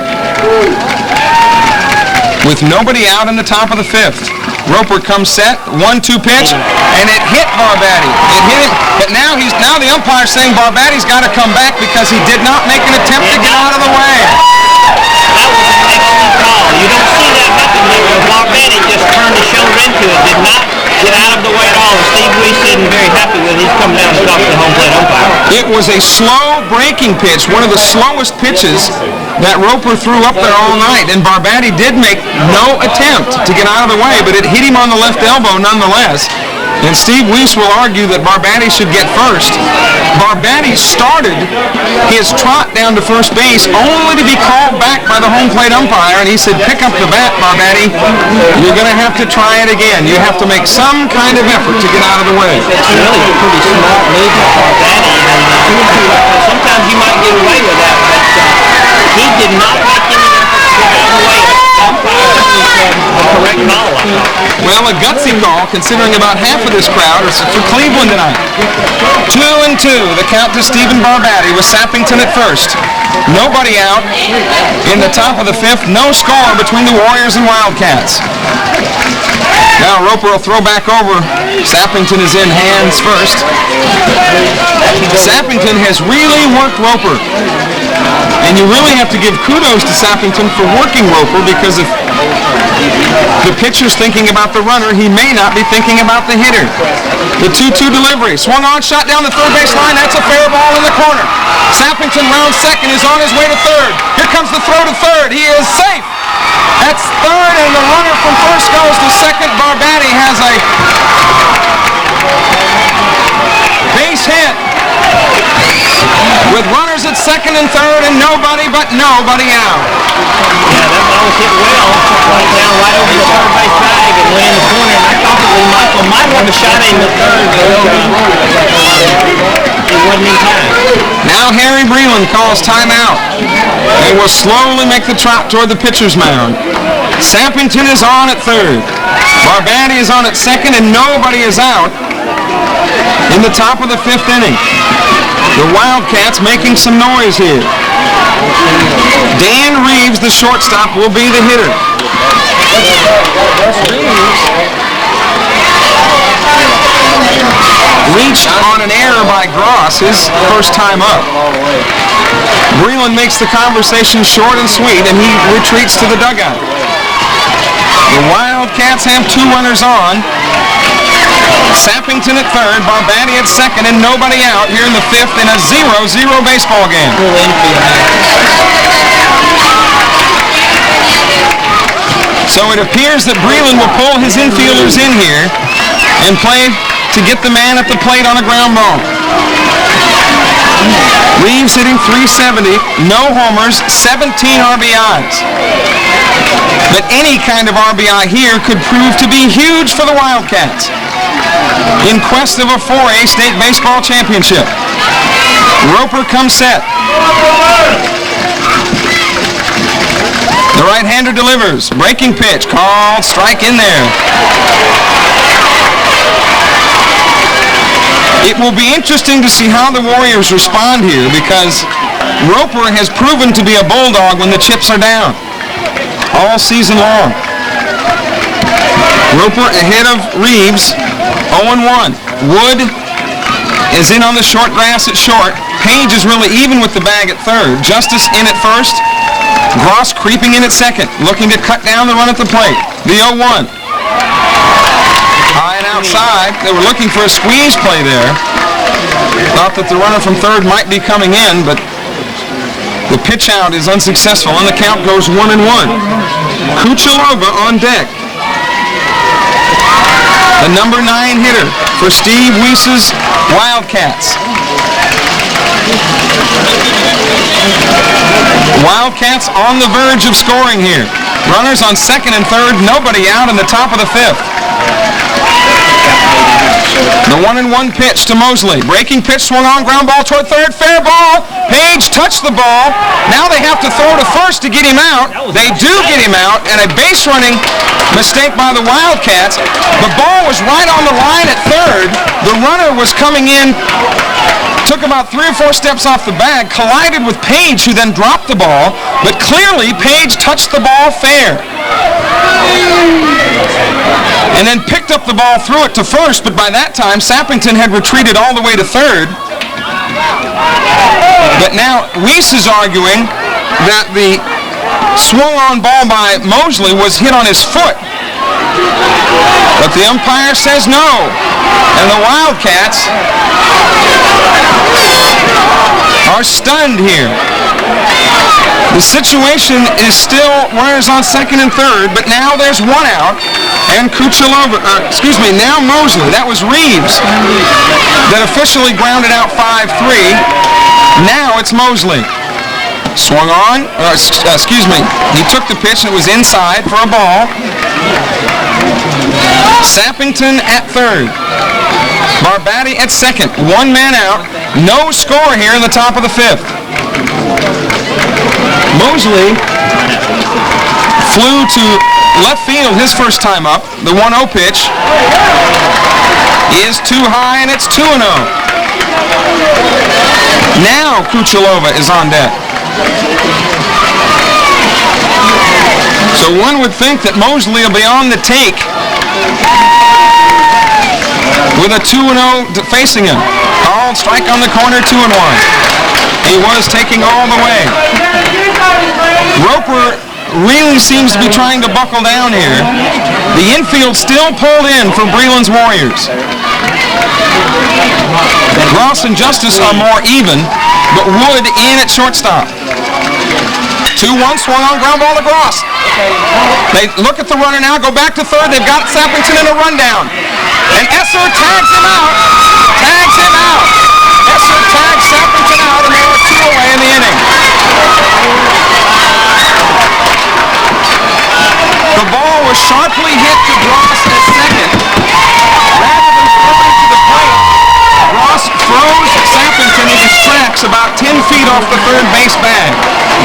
Speaker 1: With nobody out in the top of the fifth. Roper comes set, 1-2 pitch, and it hit Barbati. It hit him, but now the umpire's saying Barbati's got to come back because he did not make an attempt to get out of the way.
Speaker 2: That was an excellent call. You don't see that happen there. Barbati just turned his shoulder into it, did not get out of the way at all. Steve Weiss isn't very happy that he's come down and talked to the home plate umpire.
Speaker 1: It was a slow breaking pitch, one of the slowest pitches that Roper threw up there all night, and Barbati did make no attempt to get out of the way, but it hit him on the left elbow nonetheless. And Steve Weiss will argue that Barbati should get first. Barbati started his trot down to first base only to be called back by the home plate umpire, and he said, pick up the bat, Barbati. You're going to have to try it again. You have to make some kind of effort to get out of the way.
Speaker 2: It's really a pretty smart move by Barbati, and sometimes you might get away with that, but he did not make any effort to get out of the way. The correct call, I thought.
Speaker 1: Well, a gutsy call, considering about half of this crowd are for Cleveland tonight. 2-2, the count to Stephen Barbati with Sappington at first. Nobody out in the top of the fifth. No score between the Warriors and Wildcats. Now Roper will throw back over. Sappington is in hands first. Sappington has really worked Roper. And you really have to give kudos to Sappington for working Roper, because if the pitcher's thinking about the runner, he may not be thinking about the hitter. The 2-2 delivery. Swung on, shot down the third base line. That's a fair ball in the corner. Sappington rounds second, is on his way to third. Here comes the throw to third. He is safe. That's third, and the runner from first goes to second. Barbati has a base hit with runners at second and third and nobody but nobody out.
Speaker 2: Yeah, that ball was hit well. Went down right over the third base bag and went in the corner. And I thought that Michael might have a shot in the third, but it wasn't in time.
Speaker 1: Now Harry Breland calls timeout. They will slowly make the trot toward the pitcher's mound. Sappington is on at third. Barbati is on at second, and nobody is out in the top of the fifth inning. The Wildcats making some noise here. Dan Reeves, the shortstop, will be the hitter. Reached on an error by Gross, his first time up. Breland makes the conversation short and sweet, and he retreats to the dugout. The Wildcats have 2 runners on. Sappington at third, Barbati at second, and nobody out here in the 5th in a 0-0 baseball game. So it appears that Breland will pull his infielders in here and play to get the man at the plate on a ground ball. Reeves hitting .370, no homers, 17 RBIs. But any kind of RBI here could prove to be huge for the Wildcats in quest of a 4A state baseball championship. Roper comes set. The right-hander delivers. Breaking pitch, called strike in there. It will be interesting to see how the Warriors respond here because Roper has proven to be a bulldog when the chips are down all season long. Roper ahead of Reeves, 0-1. Wood is in on the short grass at short. Page is really even with the bag at third. Justice in at first. Gross creeping in at second, looking to cut down the run at the plate. The 0-1. High and outside. They were looking for a squeeze play there. Thought that the runner from third might be coming in, but the pitch out is unsuccessful, and the count goes 1-1. Kuchelova on deck. The number 9 hitter for Steve Weiss's Wildcats. Wildcats on the verge of scoring here. Runners on second and third, nobody out in the top of the 5th. The 1-1 pitch to Mosley. Breaking pitch, swung on, ground ball toward third, fair ball. Page touched the ball. Now they have to throw to first to get him out. They do get him out, and a base running mistake by the Wildcats. The ball was right on the line at third. The runner was coming in, took about 3 or 4 steps off the bag, collided with Page, who then dropped the ball, but clearly Page touched the ball fair. And then picked up the ball, threw it to first, but by that time Sappington had retreated all the way to third. But now Weiss is arguing that the swung-on ball by Mosley was hit on his foot. But the umpire says no. And the Wildcats are stunned here. The situation is still runners on second and third, but now there's 1 out, and Kuchelova, now Mosley. That was Reeves that officially grounded out 5-3. Now it's Mosley. Swung on, he took the pitch and it was inside for a ball. Sappington at third. Barbati at second. 1 man out. No score here in the top of the 5th. Mosley flew to left field his first time up. The 1-0 pitch is too high, and it's 2-0. Now Kuchelova is on deck. So one would think that Mosley will be on the take with a 2-0 facing him. Called strike on the corner, 2-1. He was taking all the way. Roper really seems to be trying to buckle down here. The infield still pulled in for Breland's Warriors. Gross and Justice are more even, but Wood in at shortstop. 2-1, swung on, ground ball to Gross. They look at the runner now, go back to third. They've got Sappington in a rundown. And Esser tags him out. Esser tags Sappington out, and there are 2 away in the inning. The ball was sharply hit to Gross at second. Rather than throwing to the plate, Gross froze Sappington in his tracks about 10 feet off the third base bag.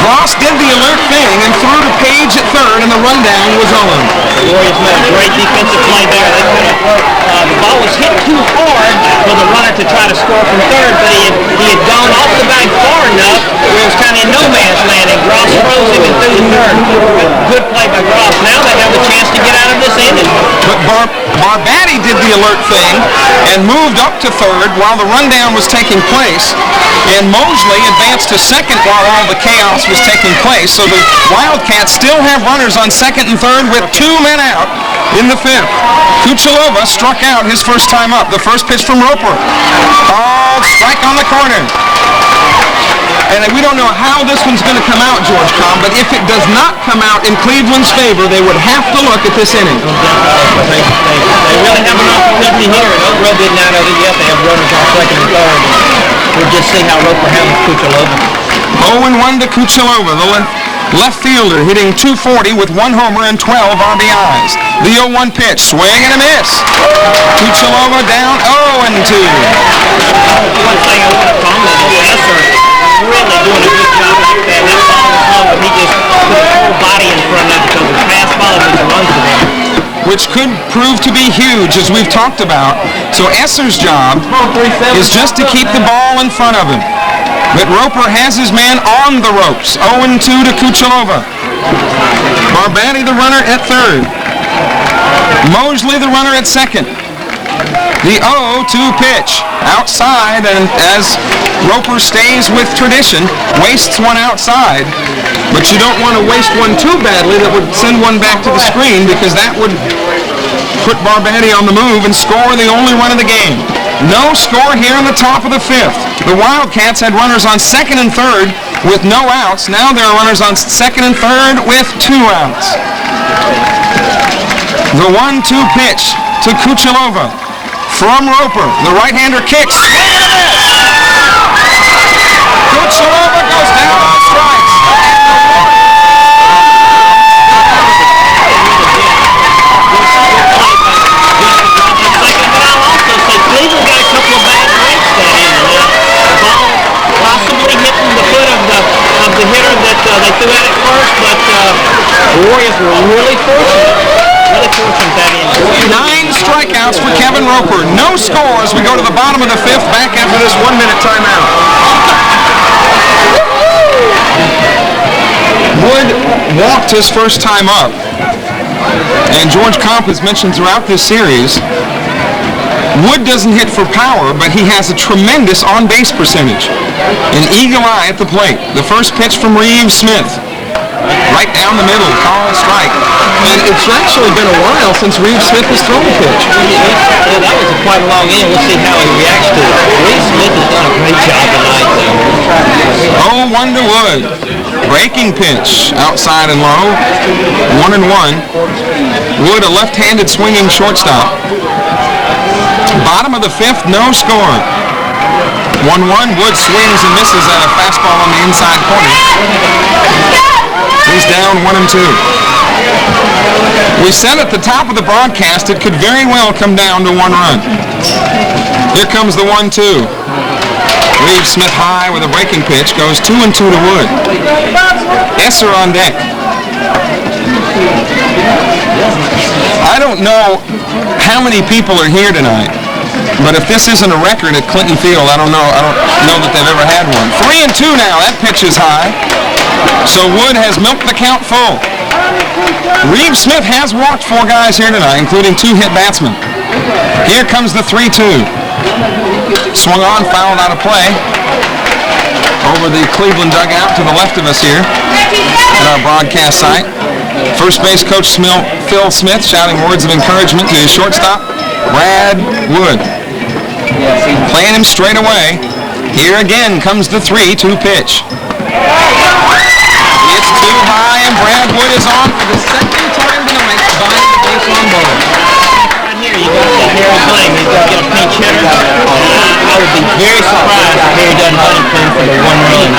Speaker 1: Gross did the alert thing and threw to Page at third, and the rundown was on.
Speaker 2: The Warriors made a great defensive play there. They could have, the ball was hit too hard for the runner to try to score from third, but he had gone off the bag far enough where it was kind of in no man's land, and Gross froze him and threw the third. Good play by Gross. Now they have a chance to get out of this inning.
Speaker 1: But Barbatti did the alert thing and moved up to third while the rundown was taking place, and Mosley advanced to second while all the chaos was taking place. So the Wildcats still have runners on second and third with 2 men out in the fifth. Kuchelova struck out his first time up. The first pitch from Roper. Called strike on the corner. And we don't know how this one's going to come out, George Cobb, but if it does not come out in Cleveland's favor, they would have to look at this inning.
Speaker 2: They really have an opportunity here, and Oak Grove didn't out of it yet. They have runners on second and third. We'll just see how Roper handles Kuchelova.
Speaker 1: 0-1 to Kuchelova, the left fielder, hitting .240 with 1 homer and 12 RBIs. The 0-1 pitch, swing and a miss. Kuchelova down 0-2.
Speaker 2: One thing I want to comment is Esser really doing a good job out there. That ball was low, and he just put his whole body in front of it because the fastball is a run for them.
Speaker 1: Which could prove to be huge, as we've talked about. So Esser's job is just to keep the ball in front of him. But Roper has his man on the ropes. 0-2 to Kuchelova. Barbatti the runner at third. Mosley the runner at second. The 0-2 pitch outside, and as Roper stays with tradition, wastes one outside. But you don't want to waste one too badly. That would send one back to the screen, because that would put Barbatti on the move and score the only run of the game. No score here in the top of the fifth. The Wildcats had runners on second and third with no outs. Now there are runners on second and third with 2 outs. The 1-2 pitch to Kuchelova from Roper. The right-hander kicks. Swing and a miss. Kuchelova goes down on strikes.
Speaker 2: Cleveland got a couple of bad breaks that inning. The ball possibly hitting the foot of the hitter that they threw at it first, but the Warriors were really fortunate that inning.
Speaker 1: 9 strikeouts for Kevin Roper. No score as we go to the bottom of the fifth, back after this 1-minute timeout. Wood walked his first time up, and George Comp has mentioned throughout this series, Wood doesn't hit for power, but he has a tremendous on-base percentage. An eagle eye at the plate. The first pitch from Reeves Smith. Right down the middle, call strike. And it's actually been a while since Reeves Smith has thrown a pitch.
Speaker 2: Yeah, that was quite a long inning. We'll see how he reacts to it. Reeves Smith has done a great job tonight, though.
Speaker 1: 0-1 to Wood. Breaking pitch, outside and low. 1-1. Wood, a left-handed swinging shortstop. Bottom of the fifth, no score. 1-1, Wood swings and misses at a fastball on the inside corner. He's down 1-2. We said at the top of the broadcast it could very well come down to 1 run. Here comes the 1-2. Reeves Smith high with a breaking pitch, goes 2-2 to Wood. Esser on deck. I don't know how many people are here tonight, but if this isn't a record at Clinton Field, I don't know that they've ever had one. 3-2 now. That pitch is high. So Wood has milked the count full. Reeves Smith has walked 4 guys here tonight, including 2 hit batsmen. Here comes the 3-2. Swung on, fouled out of play. Over the Cleveland dugout to the left of us here at our broadcast site. First base coach Phil Smith shouting words of encouragement to his shortstop, Brad Wood. Playing him straight away. Here again comes the 3-2 pitch. It's too high, and Brad Wood is on for the second time tonight, buying the base on ball.
Speaker 2: Right here, you got to see Harry playing. He's going to get a pinch hitter. I would be very surprised if Harry doesn't run him for the 1 run.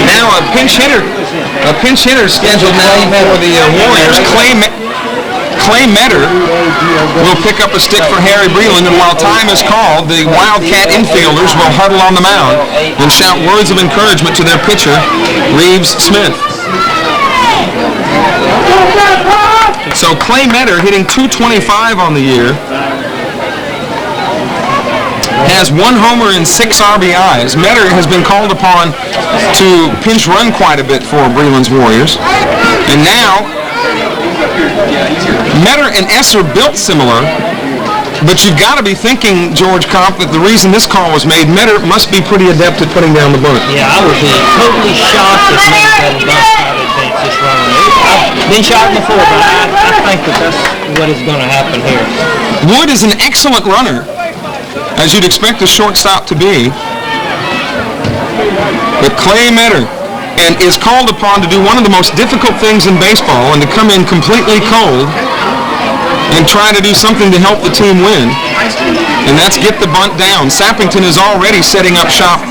Speaker 1: Now a pinch hitter scheduled now for the Warriors. Clay Metter will pick up a stick for Harry Breland, and while time is called, the Wildcat infielders will huddle on the mound and shout words of encouragement to their pitcher, Reeves Smith. So Clay Metter, hitting .225 on the year, has 1 homer and 6 RBIs. Metter has been called upon to pinch run quite a bit for Breland's Warriors. And now, Metter and Esser built similar, but you've got to be thinking, George Kopp, that the reason this call was made, Metter must be pretty adept at putting down the bunt.
Speaker 2: Yeah, I would be totally shocked if Metter doesn't advance this runner. I've been shocked before, but I think that's what is going to happen here.
Speaker 1: Wood is an excellent runner, as you'd expect a shortstop to be. But Clay Metter is called upon to do one of the most difficult things in baseball, and to come in completely cold and try to do something to help the team win. And that's get the bunt down. Sappington is already setting up shop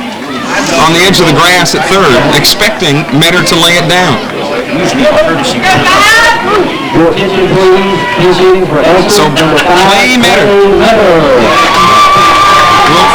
Speaker 1: on the edge of the grass at third, expecting Metter to lay it down. So Clay Metter will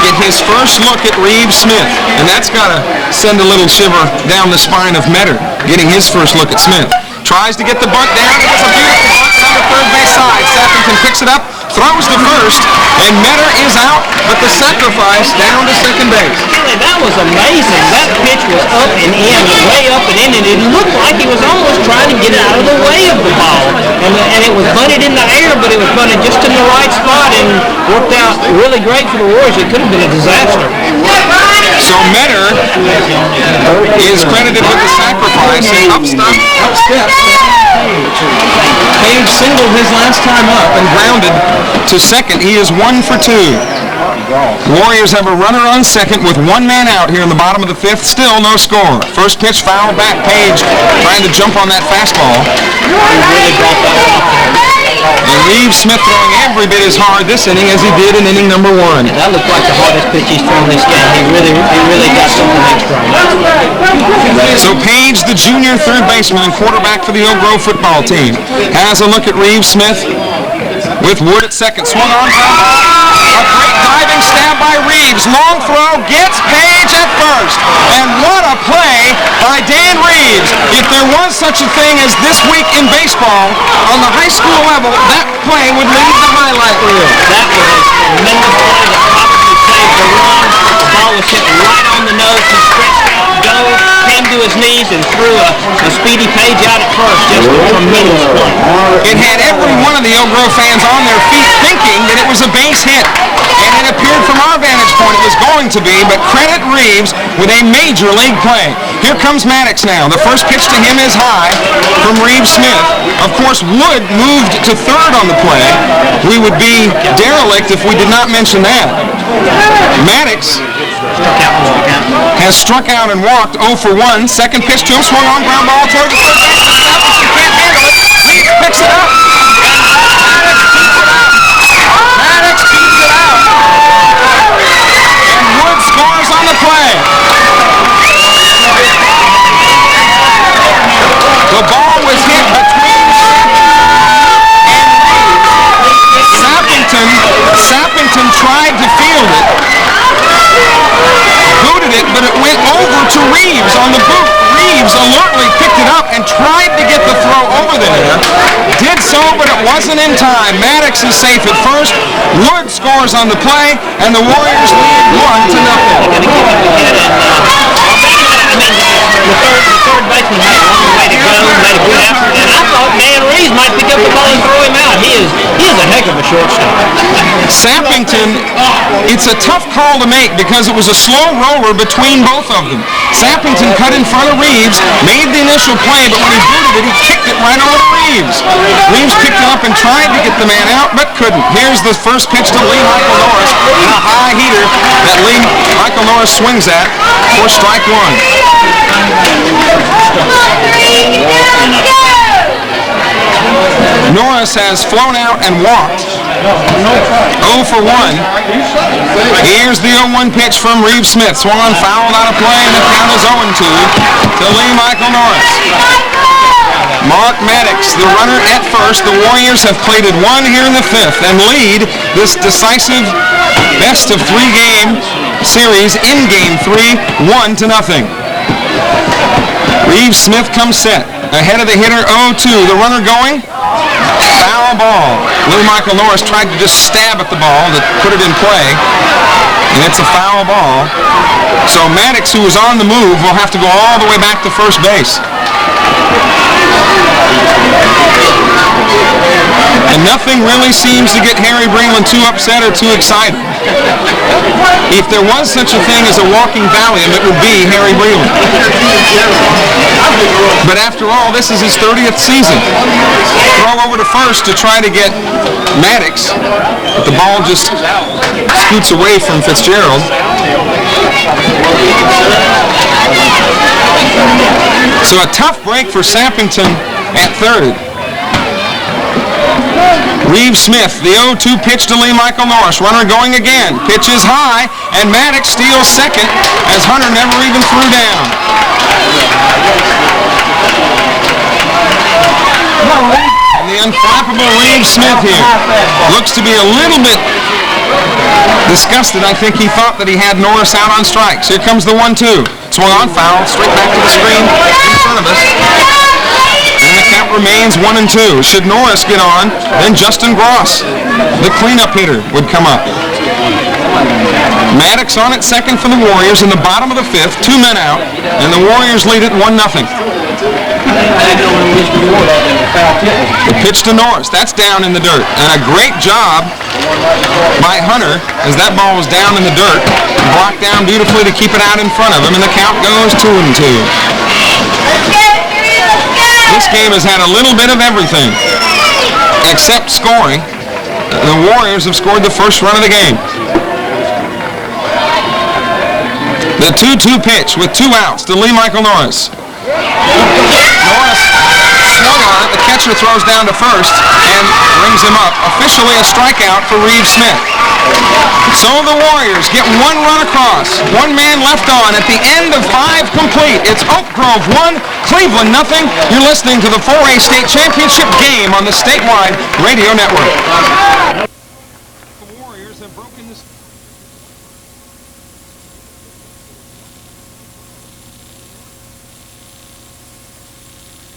Speaker 1: get his first look at Reeves Smith, and that's got to send a little shiver down the spine of Metter, getting his first look at Smith. Tries to get the bunt down. It was a beautiful bunt down the third base side. Sappington picks it up, throws to first, and Metter is out, but the sacrifice down to second base.
Speaker 2: Kelly, that was amazing. That pitch was up and in, way up and in, and it looked like he was almost trying to get out of the way of the ball. And it was bunted in the air, but it was bunted just in the right spot and worked out really great for the Warriors. It could have been a disaster.
Speaker 1: So Metter is credited with the sacrifice, and up steps Page singled his last time up and grounded to second. He is 1 for 2. Warriors have a runner on second with 1 man out here in the bottom of the 5th. Still no score. First pitch fouled back. Page trying to jump on that fastball. And Reeves Smith throwing every bit as hard this inning as he did in inning number 1.
Speaker 2: And that looked like the hardest pitch he's thrown this game. He really got something extra on that.
Speaker 1: So Page, the junior third baseman and quarterback for the Oak Grove football team, has a look at Reeves Smith with Wood at second. Swung on. A great diving stab by Reeves. Long throw, gets Page at first. And what a play by Dan Reeves. If there was such a thing as this week in baseball, on the high school level, that play would lead the highlight reel.
Speaker 2: That was a tremendous play that probably saved the run. The ball was hit right on the nose. He stretched out, dove, came to his knees, and threw a speedy Page out at first. Just a tremendous play.
Speaker 1: It had every one of the Oak Grove fans on their feet thinking that it was a base hit. And it appeared from our vantage point it was going to be, but credit Reeves with a major league play. Here comes Maddox now. The first pitch to him is high from Reeves Smith. Of course, Wood moved to third on the play. We would be derelict if we did not mention that. Maddox has struck out and walked 0 for 1. Second pitch to him, swung on, ground ball toward the third base. Sappington can't handle it. Reeves picks it up. Maddox beats it out. And Wood scores on the play. The ball was hit between and Sappington tried to field it, booted it, but it went over to Reeves on the boot. Reeves alertly picked it up and tried to get the throw over there. Did so, but it wasn't in time. Maddox is safe at first. Wood scores on the play, and the Warriors lead 1-0.
Speaker 2: The third baseman had a long way to go, made a good effort, and I thought Dan Reeves might pick up the ball and throw him out. He is a heck of a shortstop.
Speaker 1: Sappington, it's a tough call to make because it was a slow roller between both of them. Sappington cut in front of Reeves, made the initial play, but when he booted it, he kicked it right over to Reeves. Reeves picked it up and tried to get the man out, but couldn't. Here's the first pitch to Lee Michael Norris, and a high heater that Lee Michael Norris swings at for strike 1. Norris has flown out and walked 0 for 1. Here's the 0-1 pitch from Reeves Smith. Swung on, fouled out of play, and the count is 0-2 to Lee Michael Norris. Mark Maddox, the runner at first. The Warriors have plated 1 here in the 5th and lead this decisive best of 3 game series in game 3, 1-0. Reeves Smith comes set. Ahead of the hitter, 0-2. The runner going. foul ball. Lee Michael Norris tried to just stab at the ball to put it in play, and it's a foul ball. So Maddox, who was on the move, will have to go all the way back to first base. And nothing really seems to get Harry Breland too upset or too excited. If there was such a thing as a walking Valium, it would be Harry Breland. But after all, this is his 30th season. Throw over to first to try to get Maddox, but the ball just scoots away from Fitzgerald. So a tough break for Sappington at third. Reeves Smith, the 0-2 pitch to Lee Michael Norris. Runner going again. Pitch is high, and Maddox steals second as Hunter never even threw down. And the unflappable Reeves Smith here looks to be a little bit disgusted. I think he thought that he had Norris out on strikes. Here comes the 1-2. Swung on, foul, straight back to the screen in front of us. And the count remains 1-2. Should Norris get on, then Justin Gross, the cleanup hitter, would come up. Maddox on at second for the Warriors in the bottom of the fifth, 2 men out, and the Warriors lead it 1-0. The pitch to Norris, that's down in the dirt, and a great job by Hunter as that ball was down in the dirt, blocked down beautifully to keep it out in front of him, and the count goes 2-2. This game has had a little bit of everything, except scoring. The Warriors have scored the first run of the game. The 2-2 pitch with 2 outs to Lee Michael Norris. Norris swung on it. The catcher throws down to first and brings him up. Officially a strikeout for Reeves Smith. So the Warriors get 1 run across. 1 man left on at the end of 5 complete. It's Oak Grove 1, Cleveland nothing. You're listening to the 4A State Championship game on the statewide radio network. The Warriors have broken this.